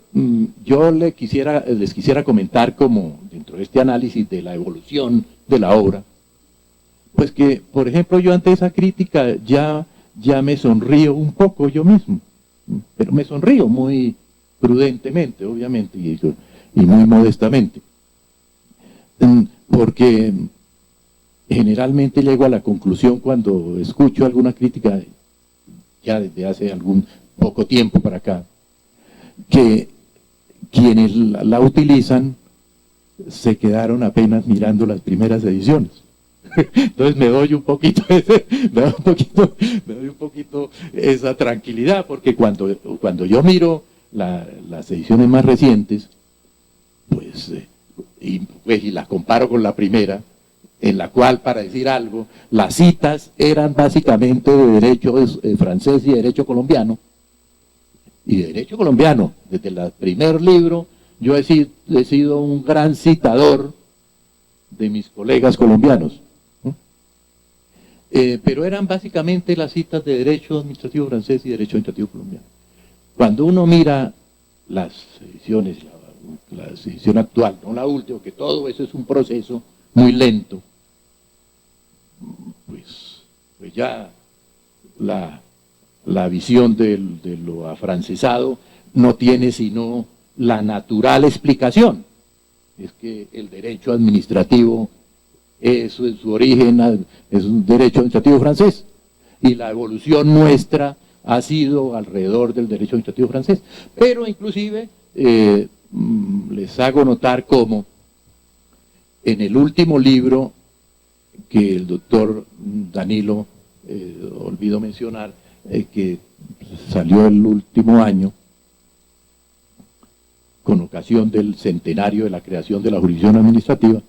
yo les quisiera comentar, como dentro de este análisis de la evolución de la obra, pues que, por ejemplo, yo ante esa crítica ya me sonrío un poco yo mismo, pero me sonrío muy prudentemente, obviamente, y muy modestamente, porque generalmente llego a la conclusión, cuando escucho alguna crítica, ya desde hace algún poco tiempo para acá, que quienes la utilizan se quedaron apenas mirando las primeras ediciones. Entonces me doy un poquito esa tranquilidad, porque cuando yo miro las ediciones más recientes, pues, y las comparo con la primera, en la cual, para decir algo, las citas eran básicamente de derecho francés y derecho colombiano. Y de derecho colombiano, desde el primer libro, yo he sido un gran citador de mis colegas colombianos. Pero eran básicamente las citas de derecho administrativo francés y derecho administrativo colombiano. Cuando uno mira las ediciones, la edición actual, no la última, que todo eso es un proceso muy lento, pues ya la visión de lo afrancesado no tiene sino la natural explicación. Es que el derecho administrativo, eso en su origen es un derecho administrativo francés, y la evolución nuestra ha sido alrededor del derecho administrativo francés. Pero inclusive les hago notar cómo en el último libro que el doctor Danilo, olvido mencionar, que salió el último año, con ocasión del centenario de la creación de la jurisdicción administrativa,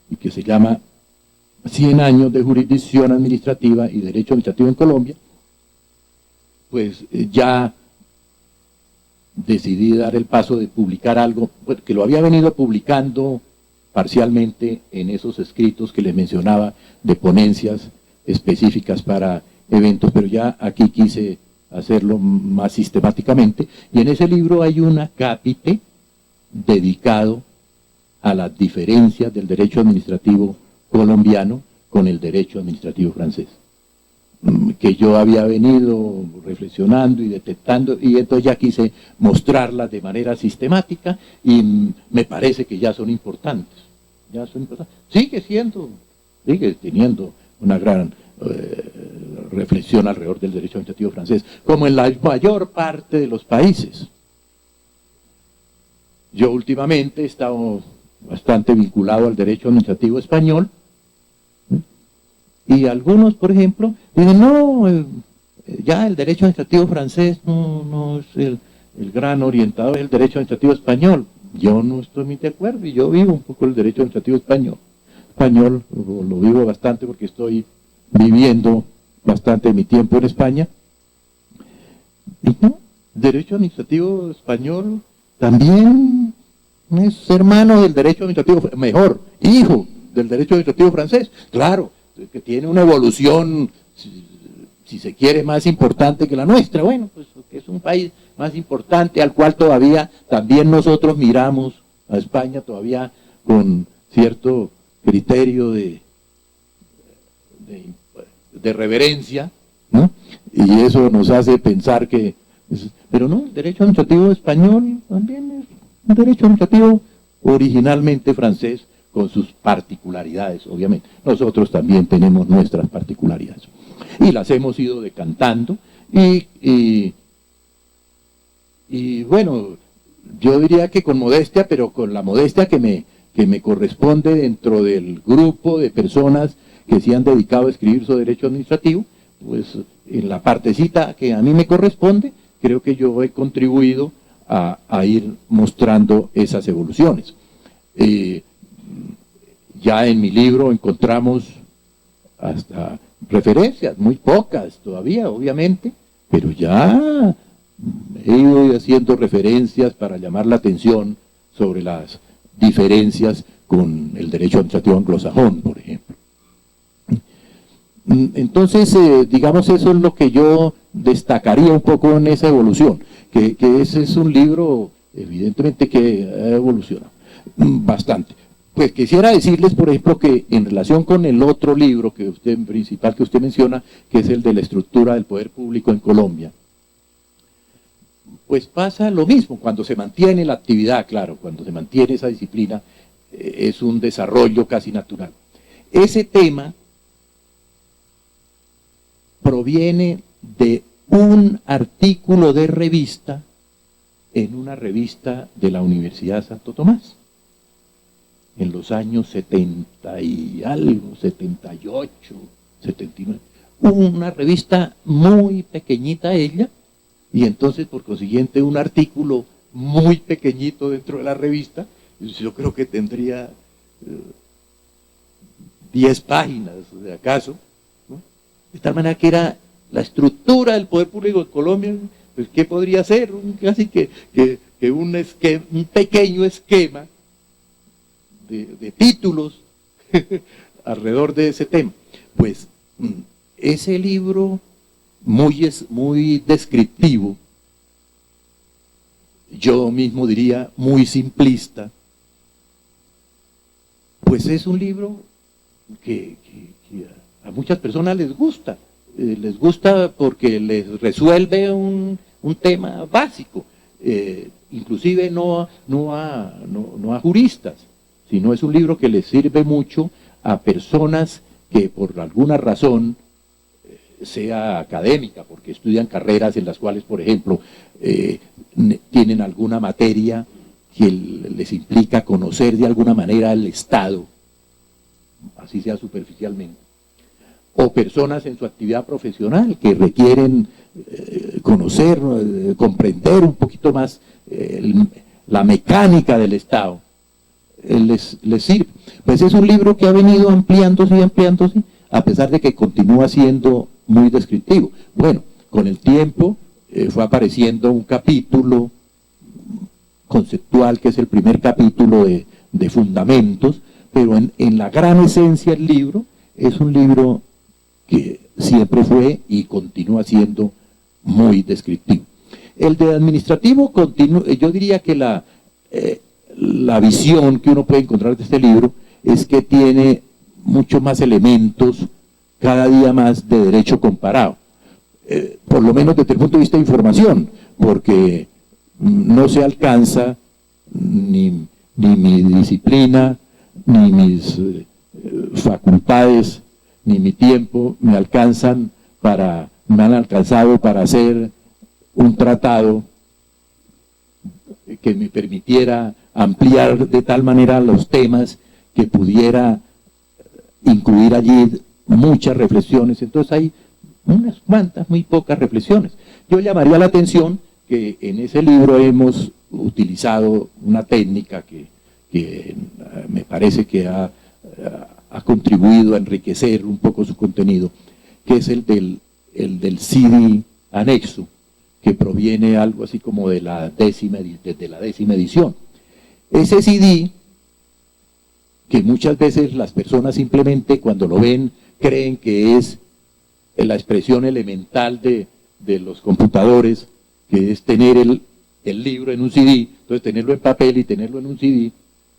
y que se llama 100 años de jurisdicción administrativa y derecho administrativo en Colombia, pues ya decidí dar el paso de publicar algo, pues, que lo había venido publicando parcialmente en esos escritos que les mencionaba de ponencias específicas para eventos, pero ya aquí quise hacerlo más sistemáticamente, y en ese libro hay un acápite dedicado a las diferencias del derecho administrativo colombiano con el derecho administrativo francés, que yo había venido reflexionando y detectando, y entonces ya quise mostrarlas de manera sistemática, y me parece que ya son importantes. Sigue teniendo una gran reflexión alrededor del derecho administrativo francés, como en la mayor parte de los países. Yo últimamente he estado bastante vinculado al derecho administrativo español, y algunos, por ejemplo, dicen, no, ya el derecho administrativo francés no es el gran orientador, es el derecho administrativo español. Yo no estoy muy de acuerdo, y yo vivo un poco el derecho administrativo español. Lo vivo bastante porque estoy viviendo bastante de mi tiempo en España. Y no, derecho administrativo español también es hermano del derecho administrativo, mejor, hijo del derecho administrativo francés. Claro, que tiene una evolución, si se quiere, más importante que la nuestra. Bueno, pues que es un país más importante, al cual todavía también nosotros miramos a España todavía con cierto criterio de reverencia, ¿no? Y eso nos hace pensar que... Pero no, el derecho administrativo español también es un derecho administrativo originalmente francés, con sus particularidades, obviamente. Nosotros también tenemos nuestras particularidades, y las hemos ido decantando, y bueno, yo diría que con modestia, pero con la modestia que me corresponde dentro del grupo de personas que se han dedicado a escribir sobre derecho administrativo, pues en la partecita que a mí me corresponde, creo que yo he contribuido a ir mostrando esas evoluciones. Ya en mi libro encontramos hasta referencias, muy pocas todavía, obviamente, pero ya he ido haciendo referencias para llamar la atención sobre las diferencias con el derecho administrativo anglosajón, por ejemplo. Entonces, digamos, eso es lo que yo destacaría un poco en esa evolución, que ese es un libro, evidentemente, que ha evolucionado bastante. Pues quisiera decirles, por ejemplo, que en relación con el otro libro principal que usted menciona, que es el de la estructura del poder público en Colombia, pues pasa lo mismo. Cuando se mantiene la actividad, claro, cuando se mantiene esa disciplina, es un desarrollo casi natural. Ese tema proviene de un artículo de revista en una revista de la Universidad de Santo Tomás. en los años 70 y algo, 78, 79. Una revista muy pequeñita ella, y entonces por consiguiente un artículo muy pequeñito dentro de la revista. Yo creo que tendría 10 páginas, de acaso, ¿no? De tal manera que era la estructura del poder público de Colombia. Pues, ¿qué podría ser? Casi que un pequeño esquema de títulos alrededor de ese tema. Pues ese libro muy descriptivo, yo mismo diría muy simplista, pues es un libro que a muchas personas les gusta porque les resuelve un tema básico, inclusive no a juristas, sino es un libro que les sirve mucho a personas que por alguna razón, sea académica, porque estudian carreras en las cuales, por ejemplo, tienen alguna materia que les implica conocer de alguna manera el Estado, así sea superficialmente, o personas en su actividad profesional que requieren conocer, comprender un poquito más la mecánica del Estado, les sirve. Pues es un libro que ha venido ampliándose y ampliándose, a pesar de que continúa siendo muy descriptivo. Bueno, con el tiempo fue apareciendo un capítulo conceptual, que es el primer capítulo de fundamentos, pero en la gran esencia del libro, es un libro que siempre fue y continúa siendo muy descriptivo. El de administrativo, yo diría que la visión que uno puede encontrar de este libro es que tiene muchos más elementos, cada día más, de derecho comparado, por lo menos desde el punto de vista de información, porque no se alcanza ni mi disciplina, ni mis facultades, ni mi tiempo me han alcanzado para hacer un tratado que me permitiera ampliar de tal manera los temas que pudiera incluir allí muchas reflexiones. Entonces hay unas cuantas, muy pocas reflexiones. Yo llamaría la atención que en ese libro hemos utilizado una técnica que me parece que ha contribuido a enriquecer un poco su contenido, que es el del CD anexo, que proviene algo así como desde la 10ª edición. Ese CD, que muchas veces las personas simplemente cuando lo ven creen que es la expresión elemental de los computadores, que es tener el libro en un CD, entonces tenerlo en papel y tenerlo en un CD,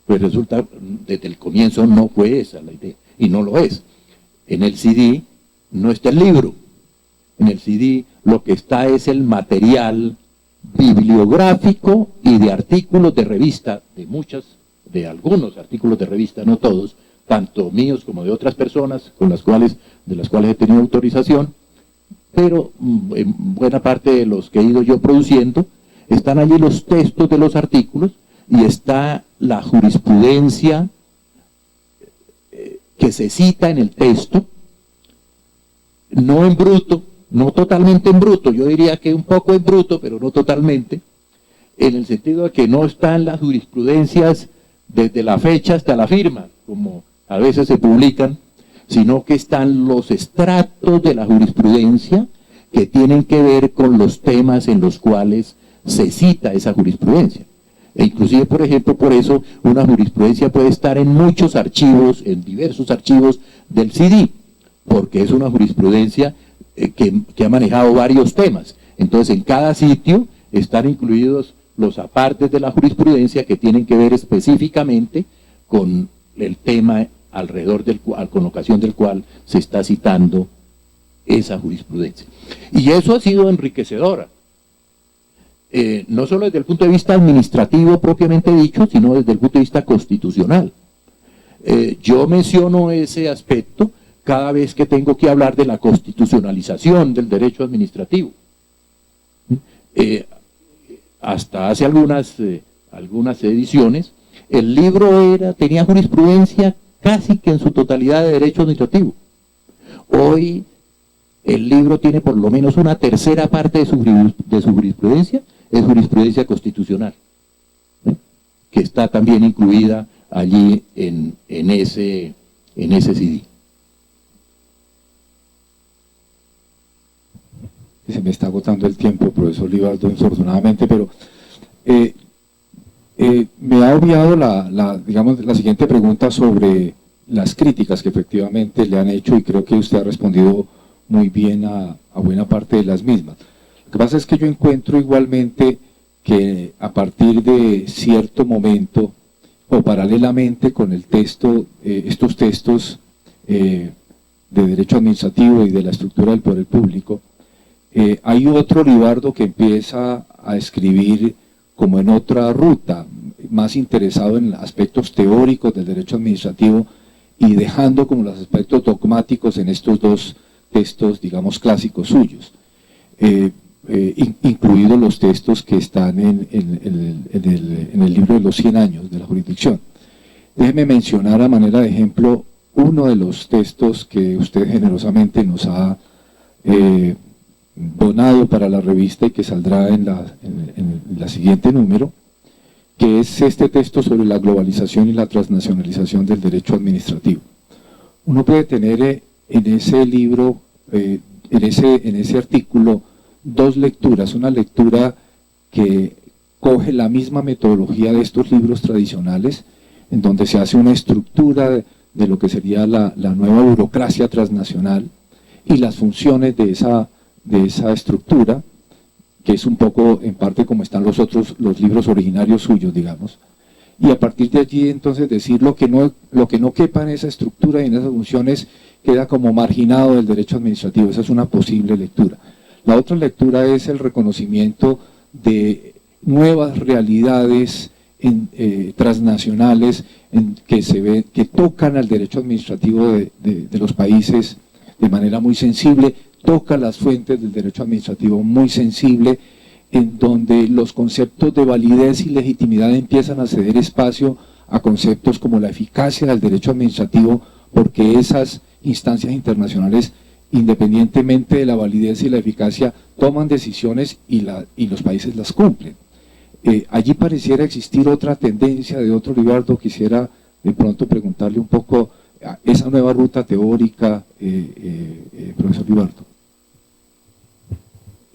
pues resulta, desde el comienzo no fue esa la idea, y no lo es. En el CD no está el libro, en el CD lo que está es el material bibliográfico y de artículos de revista, de algunos artículos de revista, no todos, tanto míos como de otras personas de las cuales he tenido autorización, pero en buena parte de los que he ido yo produciendo, están allí los textos de los artículos y está la jurisprudencia que se cita en el texto, no en bruto, no totalmente en bruto, yo diría que un poco en bruto, pero no totalmente, en el sentido de que no están las jurisprudencias desde la fecha hasta la firma, como a veces se publican, sino que están los extractos de la jurisprudencia que tienen que ver con los temas en los cuales se cita esa jurisprudencia. E inclusive, por ejemplo, por eso una jurisprudencia puede estar en muchos archivos, en diversos archivos del CD, porque es una jurisprudencia que ha manejado varios temas. Entonces, en cada sitio están incluidos los apartes de la jurisprudencia que tienen que ver específicamente con el tema con ocasión del cual se está citando esa jurisprudencia. Y eso ha sido enriquecedora, no solo desde el punto de vista administrativo propiamente dicho, sino desde el punto de vista constitucional. Yo menciono ese aspecto cada vez que tengo que hablar de la constitucionalización del derecho administrativo. Hasta hace algunas ediciones, el libro tenía jurisprudencia casi que en su totalidad de derecho administrativo. Hoy el libro tiene por lo menos una tercera parte de su jurisprudencia, es jurisprudencia constitucional, ¿eh? Que está también incluida allí en ese CD. Se me está agotando el tiempo, profesor Libardo, infortunadamente, pero me ha obviado digamos, la siguiente pregunta sobre las críticas que efectivamente le han hecho, y creo que usted ha respondido muy bien a buena parte de las mismas. Lo que pasa es que yo encuentro igualmente que a partir de cierto momento, o paralelamente con el texto, estos textos de derecho administrativo y de la estructura del poder público, hay otro Libardo que empieza a escribir como en otra ruta, más interesado en aspectos teóricos del derecho administrativo y dejando como los aspectos dogmáticos en estos dos textos, digamos, clásicos suyos, incluidos los textos que están en el libro de los 100 años de la jurisdicción. Déjeme mencionar a manera de ejemplo uno de los textos que usted generosamente nos ha donado para la revista y que saldrá en la siguiente número, que es este texto sobre la globalización y la transnacionalización del derecho administrativo. Uno puede tener en ese libro, en ese artículo, dos lecturas. Una lectura que coge la misma metodología de estos libros tradicionales, en donde se hace una estructura de lo que sería la nueva burocracia transnacional y las funciones de esa estructura, que es un poco en parte como están los libros originarios suyos, digamos, y a partir de allí entonces decir lo que no quepa en esa estructura y en esas funciones queda como marginado del derecho administrativo. Esa es una posible lectura. La otra lectura es el reconocimiento de nuevas realidades transnacionales que tocan al derecho administrativo de los países de manera muy sensible, toca las fuentes del derecho administrativo muy sensible, en donde los conceptos de validez y legitimidad empiezan a ceder espacio a conceptos como la eficacia del derecho administrativo, porque esas instancias internacionales, independientemente de la validez y la eficacia, toman decisiones y los países las cumplen. Allí pareciera existir otra tendencia de otro Libardo. Quisiera de pronto preguntarle un poco a esa nueva ruta teórica, profesor Libardo.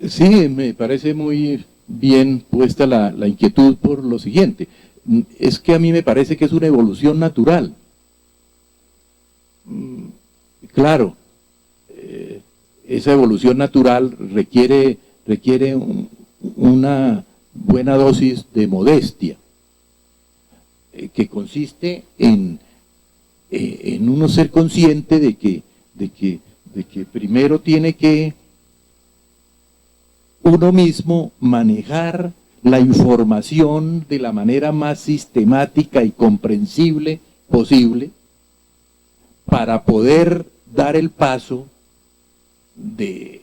Sí, me parece muy bien puesta la inquietud por lo siguiente. Es que a mí me parece que es una evolución natural. Claro, esa evolución natural requiere una buena dosis de modestia, que consiste en uno ser consciente de que primero tiene que uno mismo manejar la información de la manera más sistemática y comprensible posible para poder dar el paso de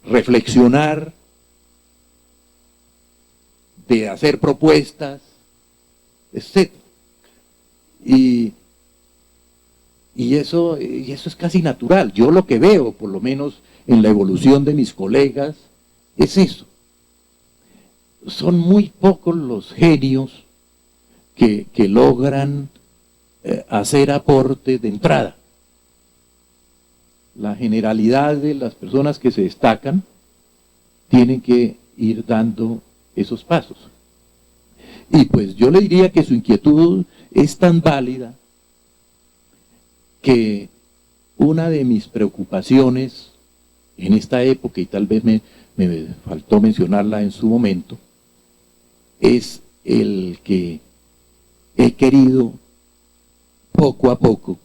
reflexionar, de hacer propuestas, etc. Y eso es casi natural. Yo lo que veo, por lo menos en la evolución de mis colegas, es eso. Son muy pocos los genios que logran hacer aporte de entrada. La generalidad de las personas que se destacan tienen que ir dando esos pasos. Y pues yo le diría que su inquietud es tan válida que una de mis preocupaciones en esta época, y tal vez me faltó mencionarla en su momento, es el que he querido poco a poco,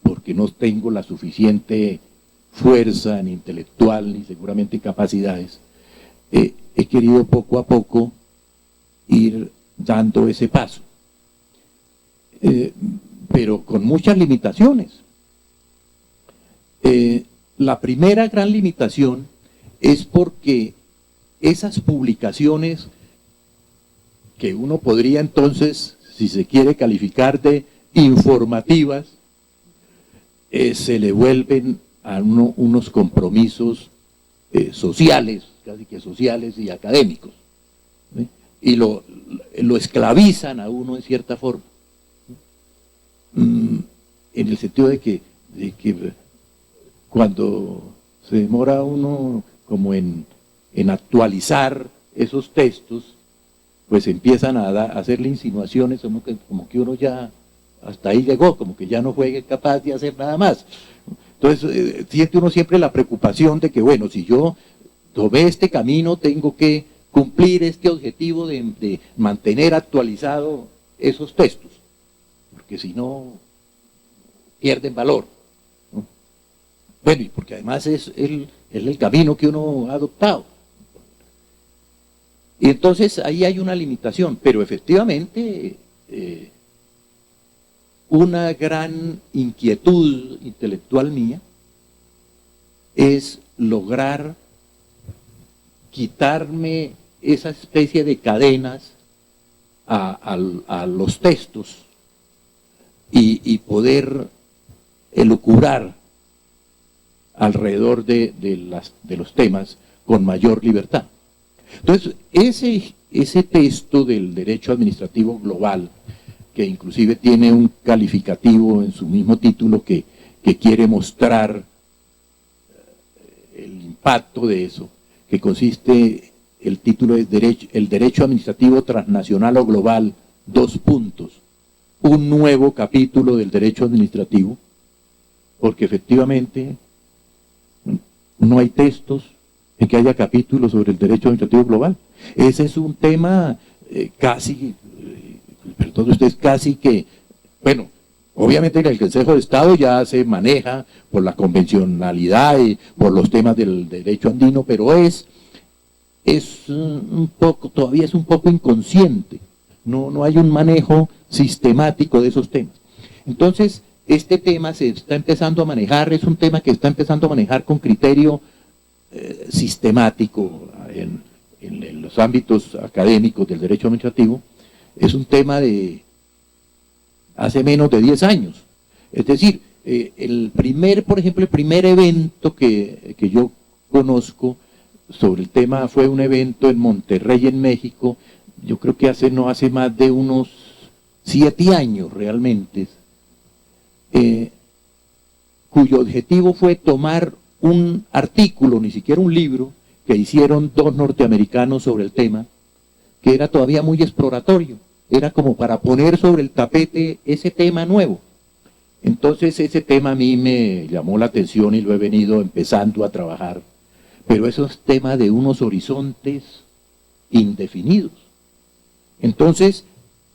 porque no tengo la suficiente fuerza ni intelectual ni seguramente capacidades, he querido poco a poco ir dando ese paso, pero con muchas limitaciones. La primera gran limitación es porque esas publicaciones que uno podría entonces, si se quiere calificar de informativas, se le vuelven a unos compromisos sociales, casi que sociales y académicos, ¿sí? Y lo esclavizan a uno en cierta forma, en el sentido de que cuando se demora uno como en actualizar esos textos, pues empiezan a hacerle insinuaciones como que uno ya hasta ahí llegó, como que ya no fue capaz de hacer nada más. Entonces siente uno siempre la preocupación de que, bueno, si yo tomé este camino, tengo que cumplir este objetivo de mantener actualizado esos textos, porque si no, pierden valor, ¿no? Bueno, y porque además es el camino que uno ha adoptado. Y entonces ahí hay una limitación, pero efectivamente una gran inquietud intelectual mía es lograr quitarme esa especie de cadenas a los textos y poder elucubrar alrededor de los temas con mayor libertad. Entonces, ese texto del derecho administrativo global, que inclusive tiene un calificativo en su mismo título que quiere mostrar el impacto de eso, que consiste, el título es el derecho administrativo transnacional o global, : un nuevo capítulo del derecho administrativo, porque efectivamente no hay textos en que haya capítulos sobre el derecho administrativo global. Ese es un tema casi que, bueno, obviamente en el Consejo de Estado ya se maneja por la convencionalidad y por los temas del derecho andino, pero todavía es un poco inconsciente, no hay un manejo sistemático de esos temas. Entonces, este tema se está empezando a manejar, es un tema que está empezando a manejar con criterio sistemático en los ámbitos académicos del derecho administrativo. Es un tema de hace menos de 10 años. Es decir, por ejemplo, el primer evento que yo conozco sobre el tema fue un evento en Monterrey, en México. Yo creo que no hace más de unos 7 años realmente, cuyo objetivo fue tomar un artículo, ni siquiera un libro, que hicieron 2 norteamericanos sobre el tema, que era todavía muy exploratorio, era como para poner sobre el tapete ese tema nuevo. Entonces ese tema a mí me llamó la atención y lo he venido empezando a trabajar, pero eso es tema de unos horizontes indefinidos. Entonces,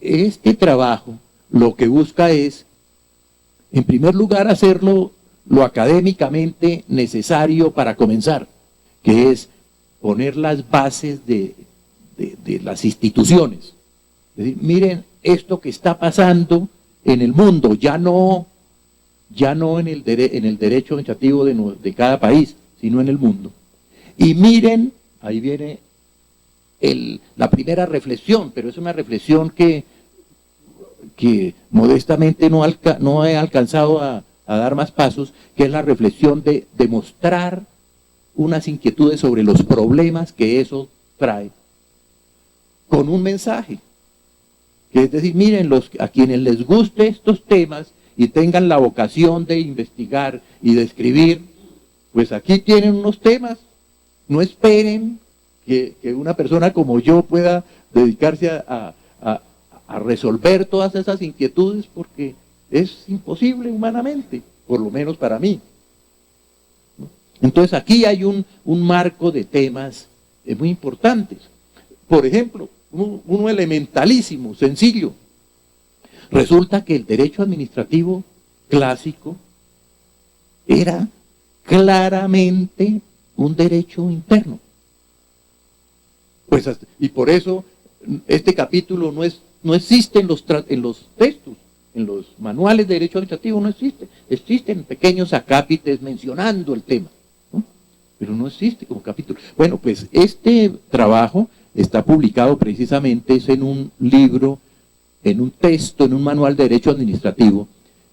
este trabajo lo que busca es, en primer lugar, hacerlo lo académicamente necesario para comenzar, que es poner las bases de las instituciones. Es decir, miren esto que está pasando en el mundo, ya no en el derecho administrativo de cada país, sino en el mundo. Y miren, ahí viene la primera reflexión, pero es una reflexión que modestamente no he alcanzado a dar más pasos, que es la reflexión de demostrar unas inquietudes sobre los problemas que eso trae, con un mensaje, que es decir, miren, a quienes les guste estos temas y tengan la vocación de investigar y de escribir, pues aquí tienen unos temas, no esperen que una persona como yo pueda dedicarse a resolver todas esas inquietudes, porque es imposible humanamente, por lo menos para mí. Entonces aquí hay un marco de temas muy importantes. Por ejemplo, uno elementalísimo, sencillo. Resulta que el derecho administrativo clásico era claramente un derecho interno. Y por eso este capítulo no existe en los textos, en los manuales de derecho administrativo no existe. Existen pequeños acápites mencionando el tema, ¿no? Pero no existe como capítulo. Bueno, pues este trabajo está publicado precisamente es en un libro, en un texto, en un manual de derecho administrativo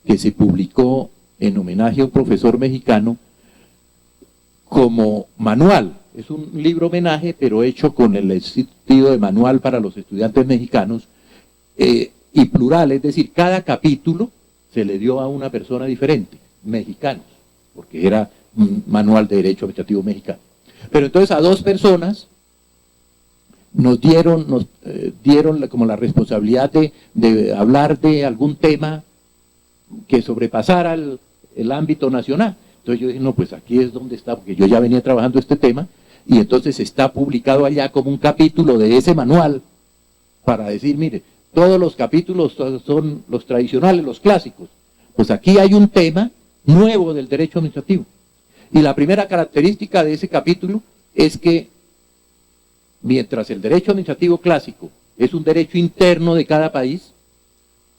que se publicó en homenaje a un profesor mexicano como manual. Es un libro homenaje, pero hecho con el sentido de manual para los estudiantes mexicanos, y plural, es decir, cada capítulo se le dio a una persona diferente, mexicanos, porque era un manual de derecho administrativo mexicano. Pero entonces a dos personas nos dieron como la responsabilidad de hablar de algún tema que sobrepasara el ámbito nacional. Entonces yo dije, no, pues aquí es donde está, porque yo ya venía trabajando este tema, y entonces está publicado allá como un capítulo de ese manual, para decir, mire, todos los capítulos son los tradicionales, los clásicos. Pues aquí hay un tema nuevo del derecho administrativo. Y la primera característica de ese capítulo es que, mientras el derecho administrativo clásico es un derecho interno de cada país,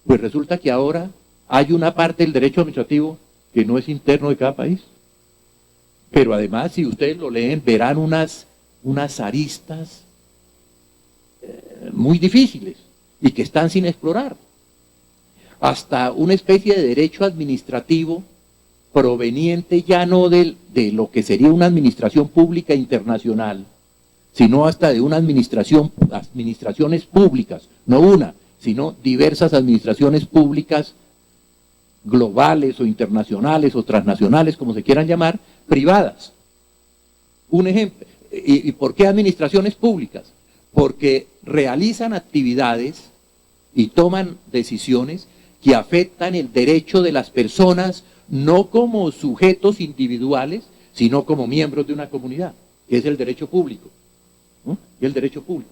pues resulta que ahora hay una parte del derecho administrativo que no es interno de cada país. Pero además, si ustedes lo leen, verán unas aristas muy difíciles y que están sin explorar. Hasta una especie de derecho administrativo proveniente ya no de lo que sería una administración pública internacional, sino hasta de una administraciones públicas, no una, sino diversas administraciones públicas globales o internacionales o transnacionales, como se quieran llamar, privadas. Un ejemplo. ¿Y por qué administraciones públicas? Porque realizan actividades y toman decisiones que afectan el derecho de las personas, no como sujetos individuales, sino como miembros de una comunidad, que es el derecho público. ¿No? Y el derecho público.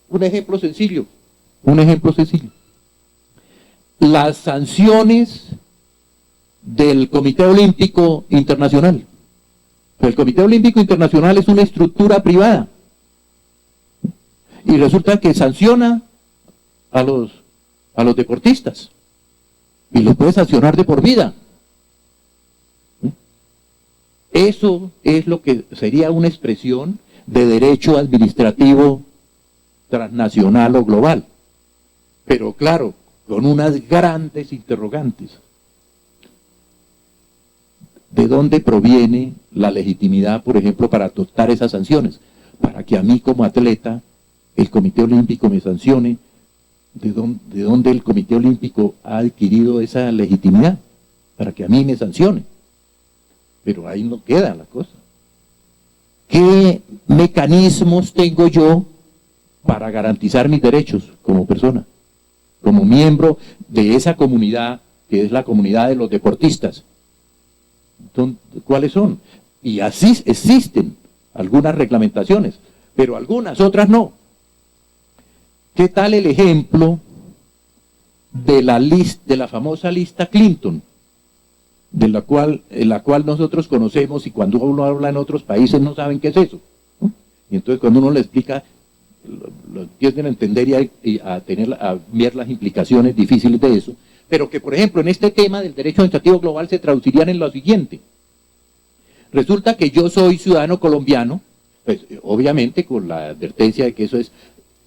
Un ejemplo sencillo. Las sanciones del Comité Olímpico Internacional. El Comité Olímpico Internacional es una estructura privada. Y resulta que sanciona a los deportistas. Y los puede sancionar de por vida. Eso es lo que sería una expresión de derecho administrativo transnacional o global. Pero claro, con unas grandes interrogantes. ¿De dónde proviene la legitimidad, por ejemplo, para adoptar esas sanciones? Para que a mí como atleta el Comité Olímpico me sancione. ¿De dónde el Comité Olímpico ha adquirido esa legitimidad? Para que a mí me sancione. Pero ahí no queda la cosa. ¿Qué mecanismos tengo yo para garantizar mis derechos como persona? Como miembro de esa comunidad, que es la comunidad de los deportistas. ¿Cuáles son? Y así existen algunas reglamentaciones, pero algunas, otras no. ¿Qué tal el ejemplo de la famosa lista Clinton, en la cual nosotros conocemos, y cuando uno habla en otros países no saben qué es eso, ¿no? Y entonces cuando uno le explica, lo empiezan a entender y a ver las implicaciones difíciles de eso, pero que por ejemplo en este tema del derecho administrativo global se traducirían en lo siguiente. Resulta que yo soy ciudadano colombiano, pues obviamente con la advertencia de que eso es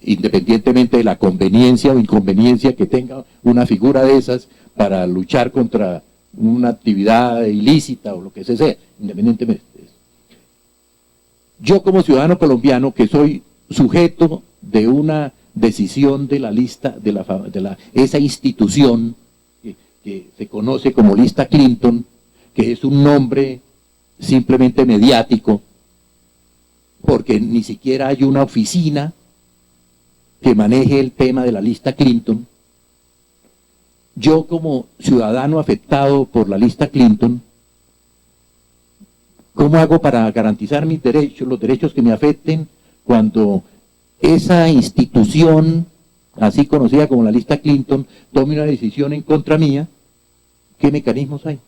independientemente de la conveniencia o inconveniencia que tenga una figura de esas para luchar contra una actividad ilícita o lo que sea, independientemente de eso. Yo como ciudadano colombiano, que soy sujeto de una decisión de la lista, esa institución que se conoce como lista Clinton, que es un nombre simplemente mediático, porque ni siquiera hay una oficina que maneje el tema de la lista Clinton. Yo como ciudadano afectado por la lista Clinton, ¿cómo hago para garantizar mis derechos, los derechos que me afecten cuando esa institución, así conocida como la lista Clinton, tome una decisión en contra mía? ¿Qué mecanismos hay?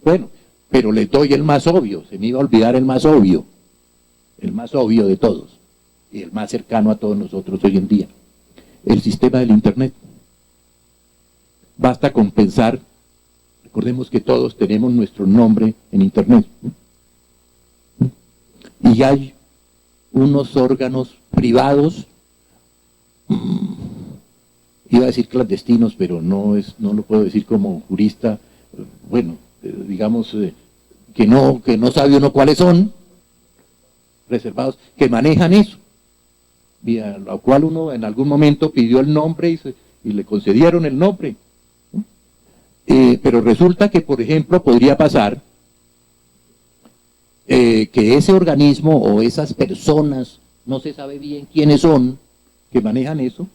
Bueno, pero les doy el más obvio, se me iba a olvidar el más obvio de todos, y el más cercano a todos nosotros hoy en día, el sistema del Internet. Basta con pensar, recordemos que todos tenemos nuestro nombre en Internet, y hay unos órganos privados, iba a decir clandestinos, pero no lo puedo decir como jurista, bueno, digamos que no sabe uno cuáles son, reservados, que manejan eso, y a lo cual uno en algún momento pidió el nombre y le concedieron el nombre. Pero resulta que, por ejemplo, podría pasar que ese organismo o esas personas, no se sabe bien quiénes son, que manejan eso,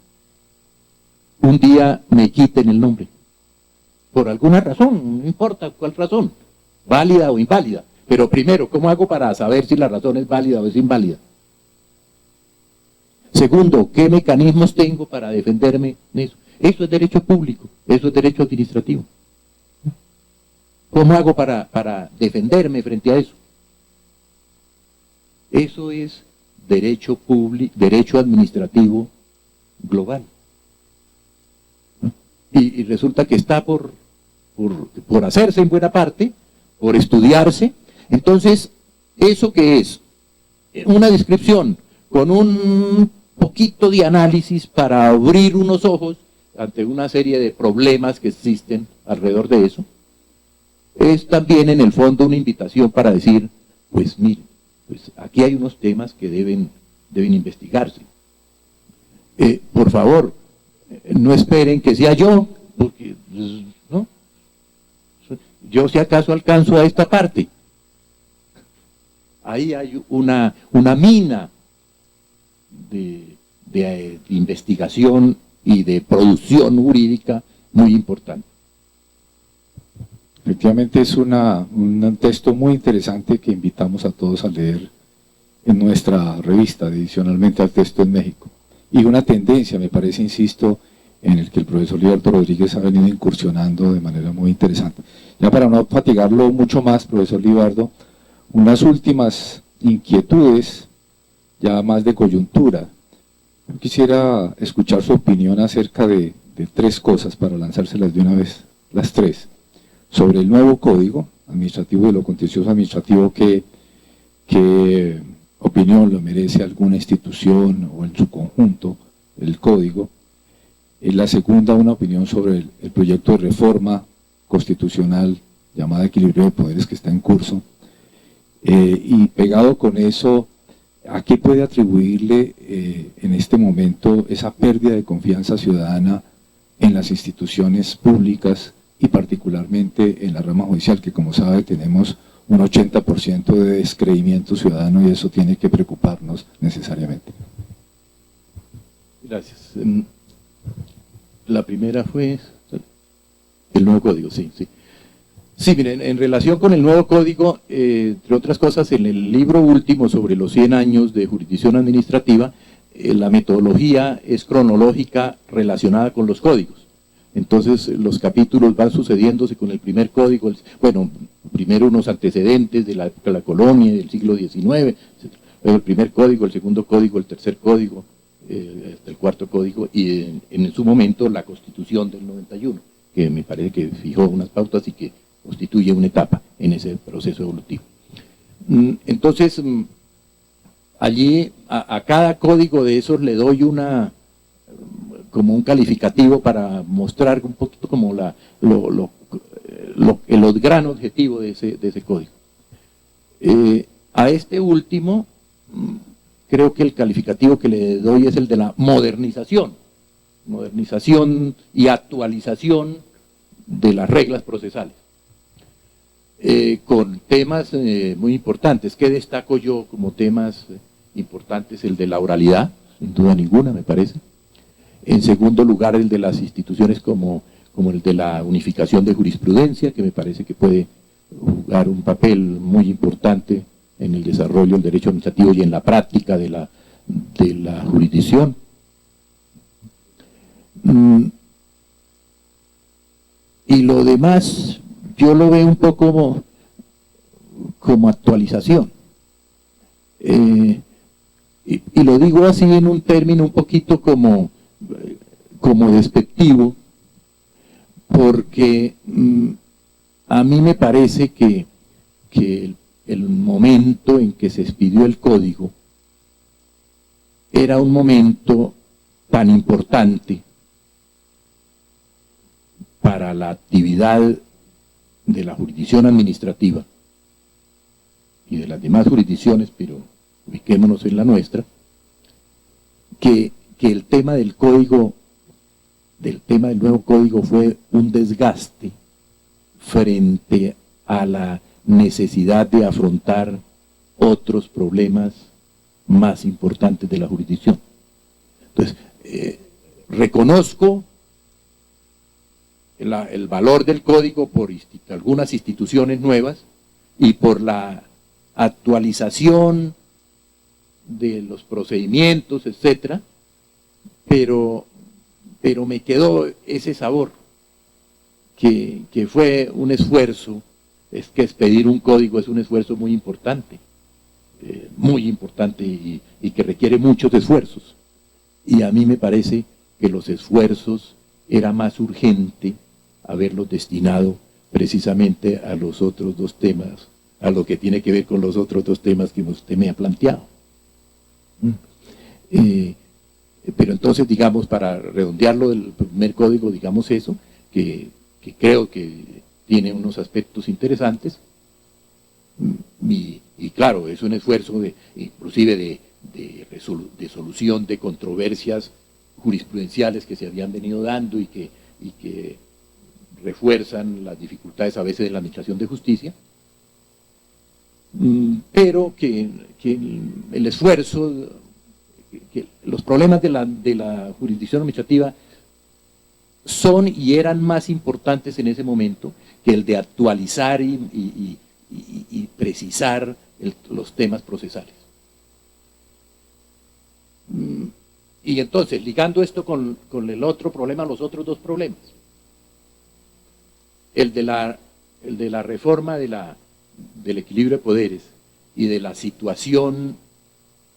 un día me quiten el nombre. Por alguna razón, no importa cuál razón, válida o inválida. Pero primero, ¿cómo hago para saber si la razón es válida o es inválida? Segundo, ¿qué mecanismos tengo para defenderme en eso? Eso es derecho público, eso es derecho administrativo. ¿Cómo hago para defenderme frente a eso? Eso es derecho público, derecho administrativo global. Y resulta que está por hacerse en buena parte, por estudiarse. Entonces, ¿eso qué es? Una descripción con un poquito de análisis para abrir unos ojos ante una serie de problemas que existen alrededor de eso. Es también en el fondo una invitación para decir, pues miren, pues aquí hay unos temas que deben investigarse. Por favor, no esperen que sea yo, porque ¿no? Yo si acaso alcanzo a esta parte. Ahí hay una mina de investigación y de producción jurídica muy importante. Efectivamente es un texto muy interesante que invitamos a todos a leer en nuestra revista, adicionalmente al texto en México. Y una tendencia, me parece, insisto, en el que el profesor Libardo Rodríguez ha venido incursionando de manera muy interesante. Ya para no fatigarlo mucho más, profesor Libardo, unas últimas inquietudes, ya más de coyuntura. Yo quisiera escuchar su opinión acerca de tres cosas para lanzárselas de una vez, las tres. Sobre el nuevo código administrativo y lo contencioso administrativo, ¿qué opinión lo merece alguna institución o en su conjunto el código? La segunda, una opinión sobre el proyecto de reforma constitucional llamada Equilibrio de Poderes que está en curso. Y pegado con eso, ¿a qué puede atribuirle en este momento esa pérdida de confianza ciudadana en las instituciones públicas y particularmente en la rama judicial, que como sabe tenemos un 80% de descreimiento ciudadano y eso tiene que preocuparnos necesariamente? Gracias. La primera fue el nuevo código, sí. Sí, miren, en relación con el nuevo código, entre otras cosas, en el libro último sobre los 100 años de jurisdicción administrativa, la metodología es cronológica relacionada con los códigos. Entonces, los capítulos van sucediéndose con el primer código, bueno, primero unos antecedentes de la colonia del siglo XIX, etc. El primer código, el segundo código, el tercer código, hasta el cuarto código, y en su momento la Constitución del 91, que me parece que fijó unas pautas y que constituye una etapa en ese proceso evolutivo. Entonces, allí a cada código de esos le doy como un calificativo para mostrar un poquito como el gran objetivo de ese código. A este último, creo que el calificativo que le doy es el de la modernización y actualización de las reglas procesales, con temas muy importantes. ¿Qué destaco yo como temas importantes? El de la oralidad, sin duda ninguna, me parece. En segundo lugar, el de las instituciones como el de la unificación de jurisprudencia, que me parece que puede jugar un papel muy importante en el desarrollo del derecho administrativo y en la práctica de la jurisdicción. Y lo demás, yo lo veo un poco como actualización. Y lo digo así en un término un poquito como despectivo, porque a mí me parece que el momento en que se expidió el código era un momento tan importante para la actividad de la jurisdicción administrativa y de las demás jurisdicciones, pero ubiquémonos en la nuestra, que el tema del nuevo código fue un desgaste frente a la necesidad de afrontar otros problemas más importantes de la jurisdicción. Entonces, reconozco el valor del código por algunas instituciones nuevas y por la actualización de los procedimientos, etcétera, pero me quedó ese sabor que fue un esfuerzo. Es que expedir un código es un esfuerzo muy importante y que requiere muchos esfuerzos. Y a mí me parece que los esfuerzos era más urgente haberlos destinado precisamente a los otros dos temas, a lo que tiene que ver con los otros dos temas que usted me ha planteado. Pero entonces, digamos, para redondearlo del primer código, digamos eso, que creo que tiene unos aspectos interesantes, y claro, es un esfuerzo inclusive de solución de controversias jurisprudenciales que se habían venido dando y que refuerzan las dificultades a veces de la administración de justicia, pero que el esfuerzo, que los problemas de la jurisdicción administrativa son y eran más importantes en ese momento que el de actualizar y precisar los temas procesales. Y entonces, ligando esto con el otro problema, los otros dos problemas, el de la reforma del equilibrio de poderes y de la situación,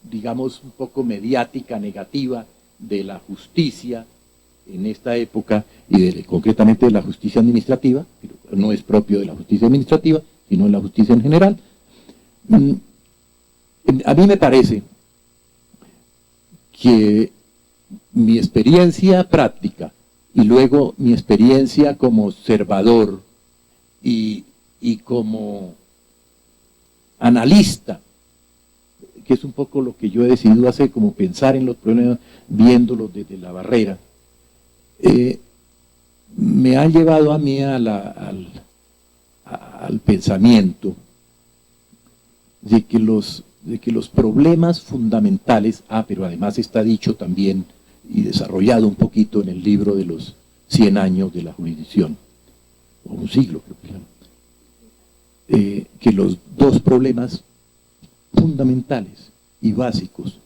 digamos, un poco mediática, negativa de la justicia en esta época, y concretamente de la justicia administrativa, pero no es propio de la justicia administrativa, sino de la justicia en general. A mí me parece que mi experiencia práctica y luego mi experiencia como observador y como analista, que es un poco lo que yo he decidido hacer, como pensar en los problemas viéndolos desde la barrera, me ha llevado a mí al pensamiento de que los problemas fundamentales, pero además está dicho también y desarrollado un poquito en el libro de los 100 años de la jurisdicción, o un siglo creo que los dos problemas fundamentales y básicos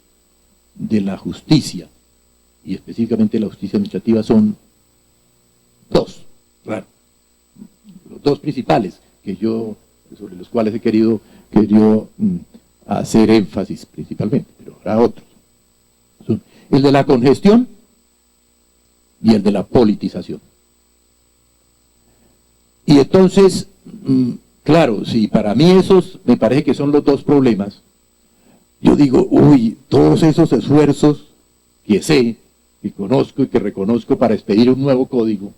de la justicia, y específicamente de la justicia administrativa, son dos, claro, los dos principales sobre los cuales he querido hacer énfasis principalmente, pero habrá otros. Son el de la congestión y el de la politización. Y entonces, claro, si para mí esos me parece que son los dos problemas, yo digo, todos esos esfuerzos que sé, que conozco y que reconozco para expedir un nuevo código,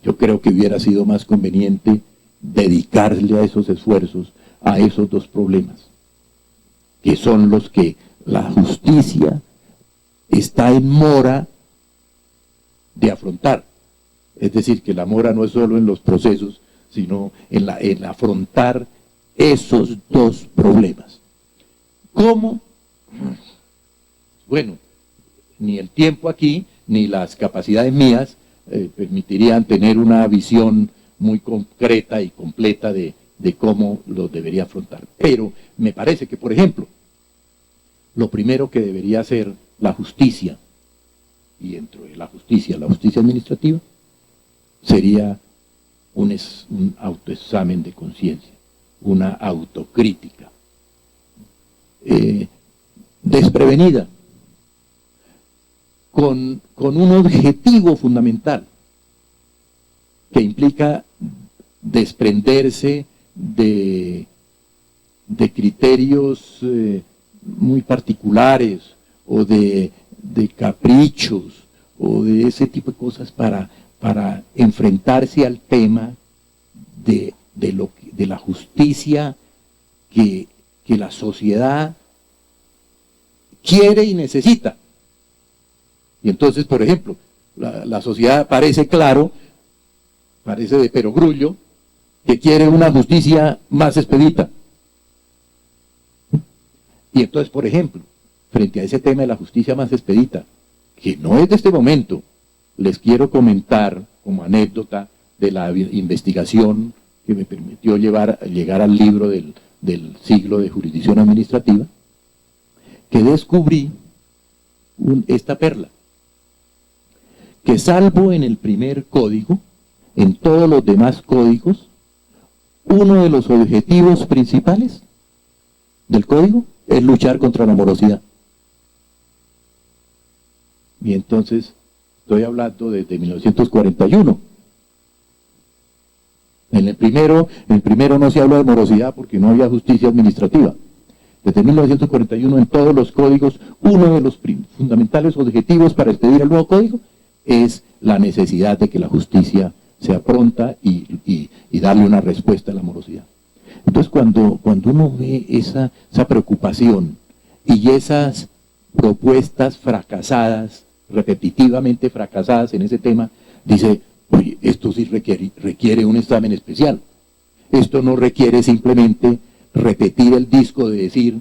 yo creo que hubiera sido más conveniente dedicarle a esos esfuerzos a esos dos problemas, que son los que la justicia está en mora de afrontar. Es decir, que la mora no es solo en los procesos, sino en afrontar esos dos problemas. ¿Cómo? Bueno, ni el tiempo aquí, ni las capacidades mías permitirían tener una visión muy concreta y completa de cómo lo debería afrontar. Pero me parece que, por ejemplo, lo primero que debería hacer la justicia, y dentro de la justicia administrativa, sería un autoexamen de conciencia, una autocrítica desprevenida, con un objetivo fundamental que implica desprenderse de criterios muy particulares o de caprichos o de ese tipo de cosas para enfrentarse al tema de la justicia que la sociedad quiere y necesita. Y entonces, por ejemplo, la sociedad parece claro, parece de perogrullo, que quiere una justicia más expedita. Y entonces, por ejemplo, frente a ese tema de la justicia más expedita, que no es de este momento, les quiero comentar como anécdota de la investigación que me permitió llegar al libro del siglo de jurisdicción administrativa, que descubrí esta perla, que salvo en el primer código, en todos los demás códigos, uno de los objetivos principales del código es luchar contra la morosidad. Y entonces, estoy hablando desde 1941. En el primero no se habla de morosidad porque no había justicia administrativa. Desde 1941 en todos los códigos, uno de los fundamentales objetivos para expedir el nuevo código es la necesidad de que la justicia sea pronta y darle una respuesta a la morosidad. Entonces cuando uno ve esa preocupación y esas propuestas fracasadas, repetitivamente fracasadas en ese tema, dice, oye, esto sí requiere un examen especial. Esto no requiere simplemente repetir el disco de decir,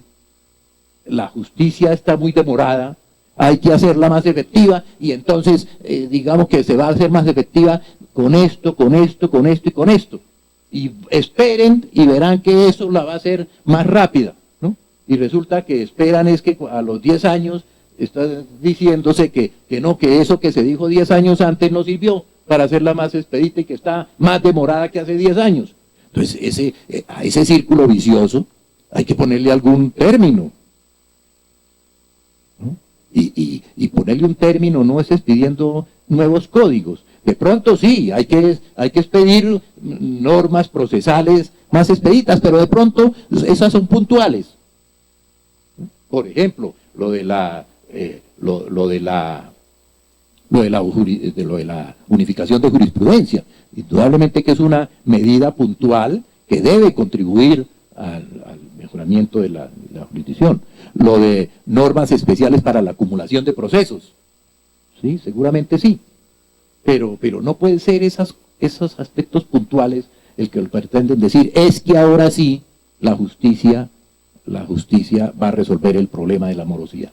la justicia está muy demorada, hay que hacerla más efectiva, y entonces digamos que se va a hacer más efectiva con esto, con esto, con esto y con esto. Y esperen y verán que eso la va a hacer más rápida, ¿no? Y resulta que esperan es que a los 10 años está diciéndose que no, que eso que se dijo 10 años antes no sirvió para hacerla más expedita y que está más demorada que hace 10 años. Entonces, a ese círculo vicioso hay que ponerle algún término, ¿no? Y ponerle un término no es expidiendo nuevos códigos. De pronto sí, hay que expedir normas procesales más expeditas, pero de pronto esas son puntuales. Por ejemplo, lo de la unificación de jurisprudencia. Indudablemente que es una medida puntual que debe contribuir al mejoramiento de la jurisdicción. Lo de normas especiales para la acumulación de procesos. Sí, seguramente sí. Pero no pueden ser esos aspectos puntuales el que pretenden decir, es que ahora sí la justicia va a resolver el problema de la morosidad.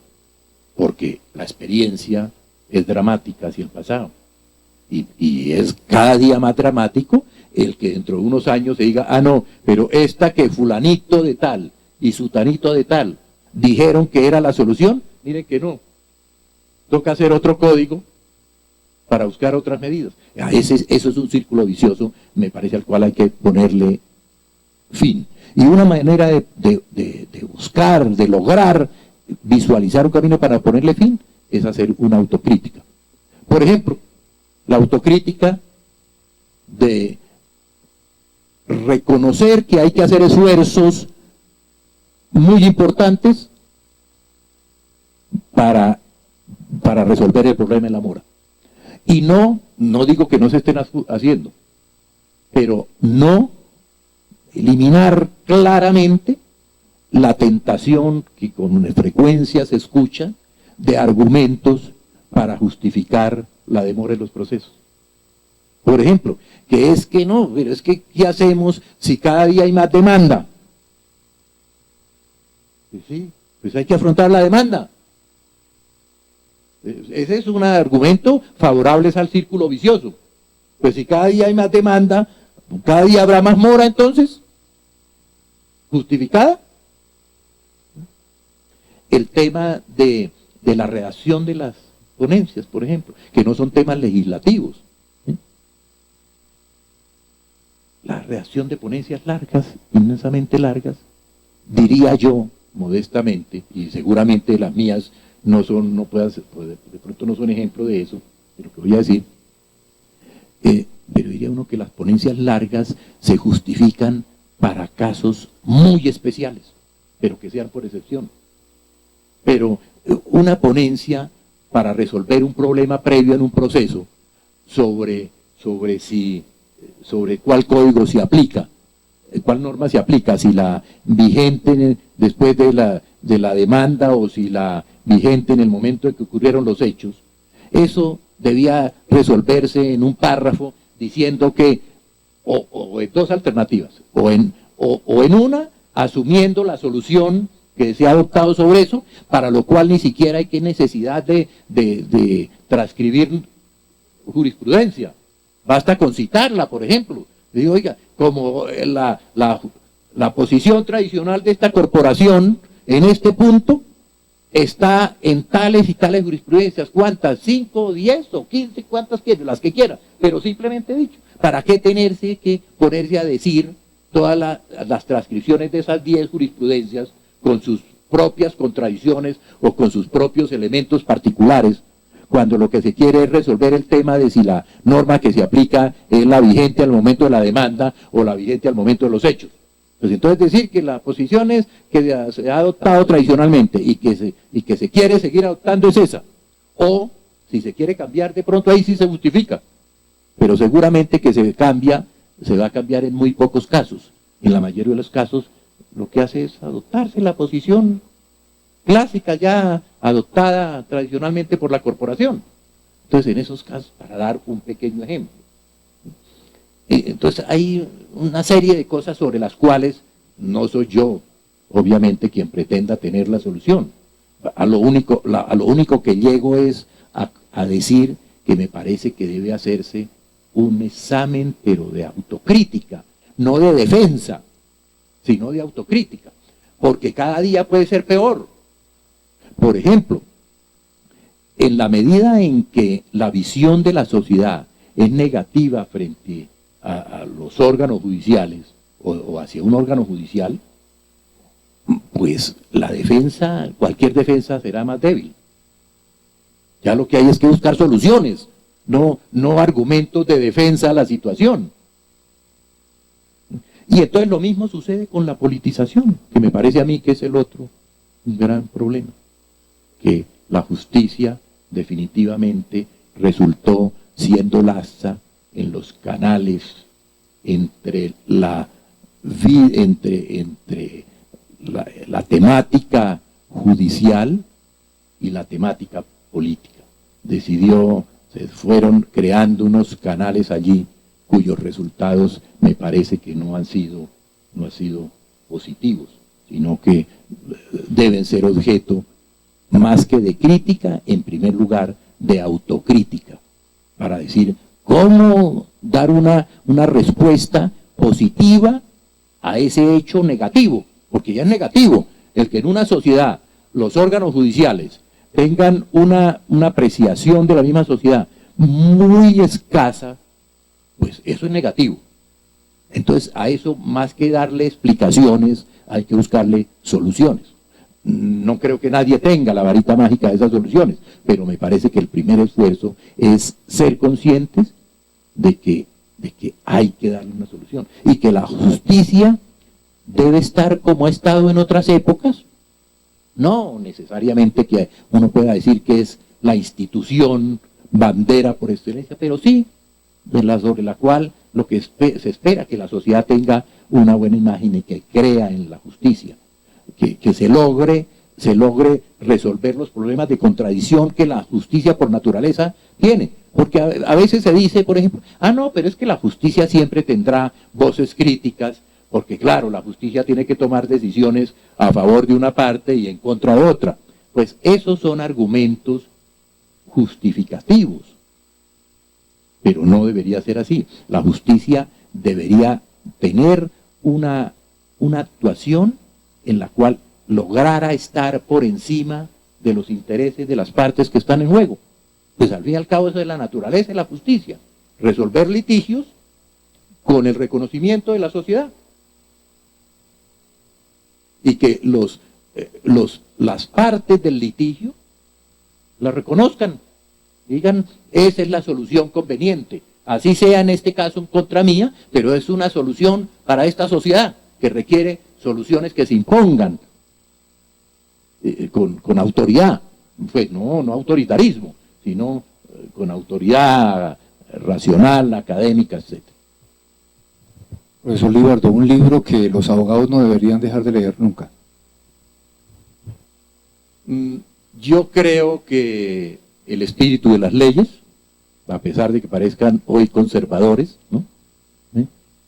Porque la experiencia es dramática hacia el pasado. Y es cada día más dramático el que dentro de unos años se diga, ah no, pero esta que fulanito de tal y sutanito de tal dijeron que era la solución, miren que no. Toca hacer otro código para buscar otras medidas. Eso es un círculo vicioso, me parece, al cual hay que ponerle fin. Y una manera de buscar, de lograr visualizar un camino para ponerle fin, es hacer una autocrítica. Por ejemplo, la autocrítica de reconocer que hay que hacer esfuerzos muy importantes para resolver el problema de la mora. Y no digo que no se estén haciendo, pero no eliminar claramente la tentación que con frecuencia se escucha de argumentos para justificar la demora en los procesos. Por ejemplo, que es que no, pero es que ¿qué hacemos si cada día hay más demanda? Pues sí, pues hay que afrontar la demanda. Ese es un argumento favorable al círculo vicioso. Pues si cada día hay más demanda, cada día habrá más mora, entonces, ¿justificada? El tema de la redacción de las ponencias, por ejemplo, que no son temas legislativos. La redacción de ponencias largas, inmensamente largas, diría yo, modestamente, y seguramente las mías de pronto no son ejemplo de eso, de lo que voy a decir, pero diría uno que las ponencias largas se justifican para casos muy especiales, pero que sean por excepción. pero una ponencia para resolver un problema previo en un proceso sobre cuál código se aplica, cuál norma se aplica, si la vigente después de la demanda o si la vigente en el momento en que ocurrieron los hechos, eso debía resolverse en un párrafo diciendo que, o en dos alternativas, o en una, asumiendo la solución que se ha adoptado sobre eso, para lo cual ni siquiera hay necesidad de transcribir jurisprudencia. Basta con citarla, por ejemplo. Digo, oiga, como la posición tradicional de esta corporación en este punto está en tales y tales jurisprudencias, ¿cuántas? 5, 10 o 15, ¿cuántas quiere? Las que quiera, pero simplemente he dicho. ¿Para qué tenerse que ponerse a decir todas las transcripciones de esas 10 jurisprudencias con sus propias contradicciones o con sus propios elementos particulares, cuando lo que se quiere es resolver el tema de si la norma que se aplica es la vigente al momento de la demanda o la vigente al momento de los hechos? Pues entonces decir que la posición es que se ha adoptado tradicionalmente y que se quiere seguir adoptando es esa. O si se quiere cambiar de pronto, ahí sí se justifica. Pero seguramente que se va a cambiar en muy pocos casos. En la mayoría de los casos lo que hace es adoptarse la posición clásica ya adoptada tradicionalmente por la corporación. Entonces, en esos casos, para dar un pequeño ejemplo. Entonces, hay una serie de cosas sobre las cuales no soy yo, obviamente, quien pretenda tener la solución. A lo único que llego es a decir que me parece que debe hacerse un examen, pero de autocrítica, no de defensa, sino de autocrítica, porque cada día puede ser peor. Por ejemplo, en la medida en que la visión de la sociedad es negativa frente a los órganos judiciales o hacia un órgano judicial, pues la defensa, cualquier defensa será más débil. Ya lo que hay es que buscar soluciones, no argumentos de defensa a la situación. Y entonces lo mismo sucede con la politización, que me parece a mí que es el otro gran problema, que la justicia definitivamente resultó siendo laxa en los canales entre la temática judicial y la temática política. Se fueron creando unos canales allí cuyos resultados me parece que no han sido positivos, sino que deben ser objeto más que de crítica, en primer lugar, de autocrítica, para decir cómo dar una respuesta positiva a ese hecho negativo, porque ya es negativo el que en una sociedad los órganos judiciales tengan una apreciación de la misma sociedad muy escasa, pues eso es negativo. Entonces, a eso, más que darle explicaciones, hay que buscarle soluciones. No creo que nadie tenga la varita mágica de esas soluciones, pero me parece que el primer esfuerzo es ser conscientes de que hay que darle una solución y que la justicia debe estar como ha estado en otras épocas. No necesariamente que uno pueda decir que es la institución bandera por excelencia, pero sí sobre la cual lo que se espera que la sociedad tenga una buena imagen y que crea en la justicia, que se logre resolver los problemas de contradicción que la justicia por naturaleza tiene. Porque a veces se dice, por ejemplo, no, pero es que la justicia siempre tendrá voces críticas, porque claro, la justicia tiene que tomar decisiones a favor de una parte y en contra de otra. Pues esos son argumentos justificativos, pero no debería ser así. La justicia debería tener una actuación en la cual lograra estar por encima de los intereses de las partes que están en juego. Pues al fin y al cabo eso es la naturaleza de la justicia, resolver litigios con el reconocimiento de la sociedad. Y que las partes del litigio la reconozcan, digan, esa es la solución conveniente, así sea en este caso en contra mía, pero es una solución para esta sociedad que requiere soluciones que se impongan. con autoridad, pues no autoritarismo, sino con autoridad racional, académica, etc. Profesor Libardo, un libro que los abogados no deberían dejar de leer nunca. Yo creo que el espíritu de las leyes, a pesar de que parezcan hoy conservadores, ¿no?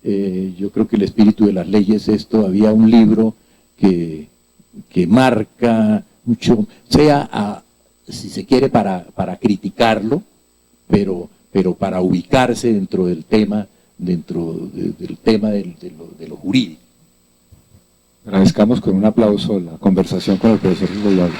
Yo creo que el espíritu de las leyes es todavía un libro que marca mucho, sea si se quiere para criticarlo, pero para ubicarse dentro del tema, de lo jurídico. Agradezcamos con un aplauso la conversación con el profesor Libardo.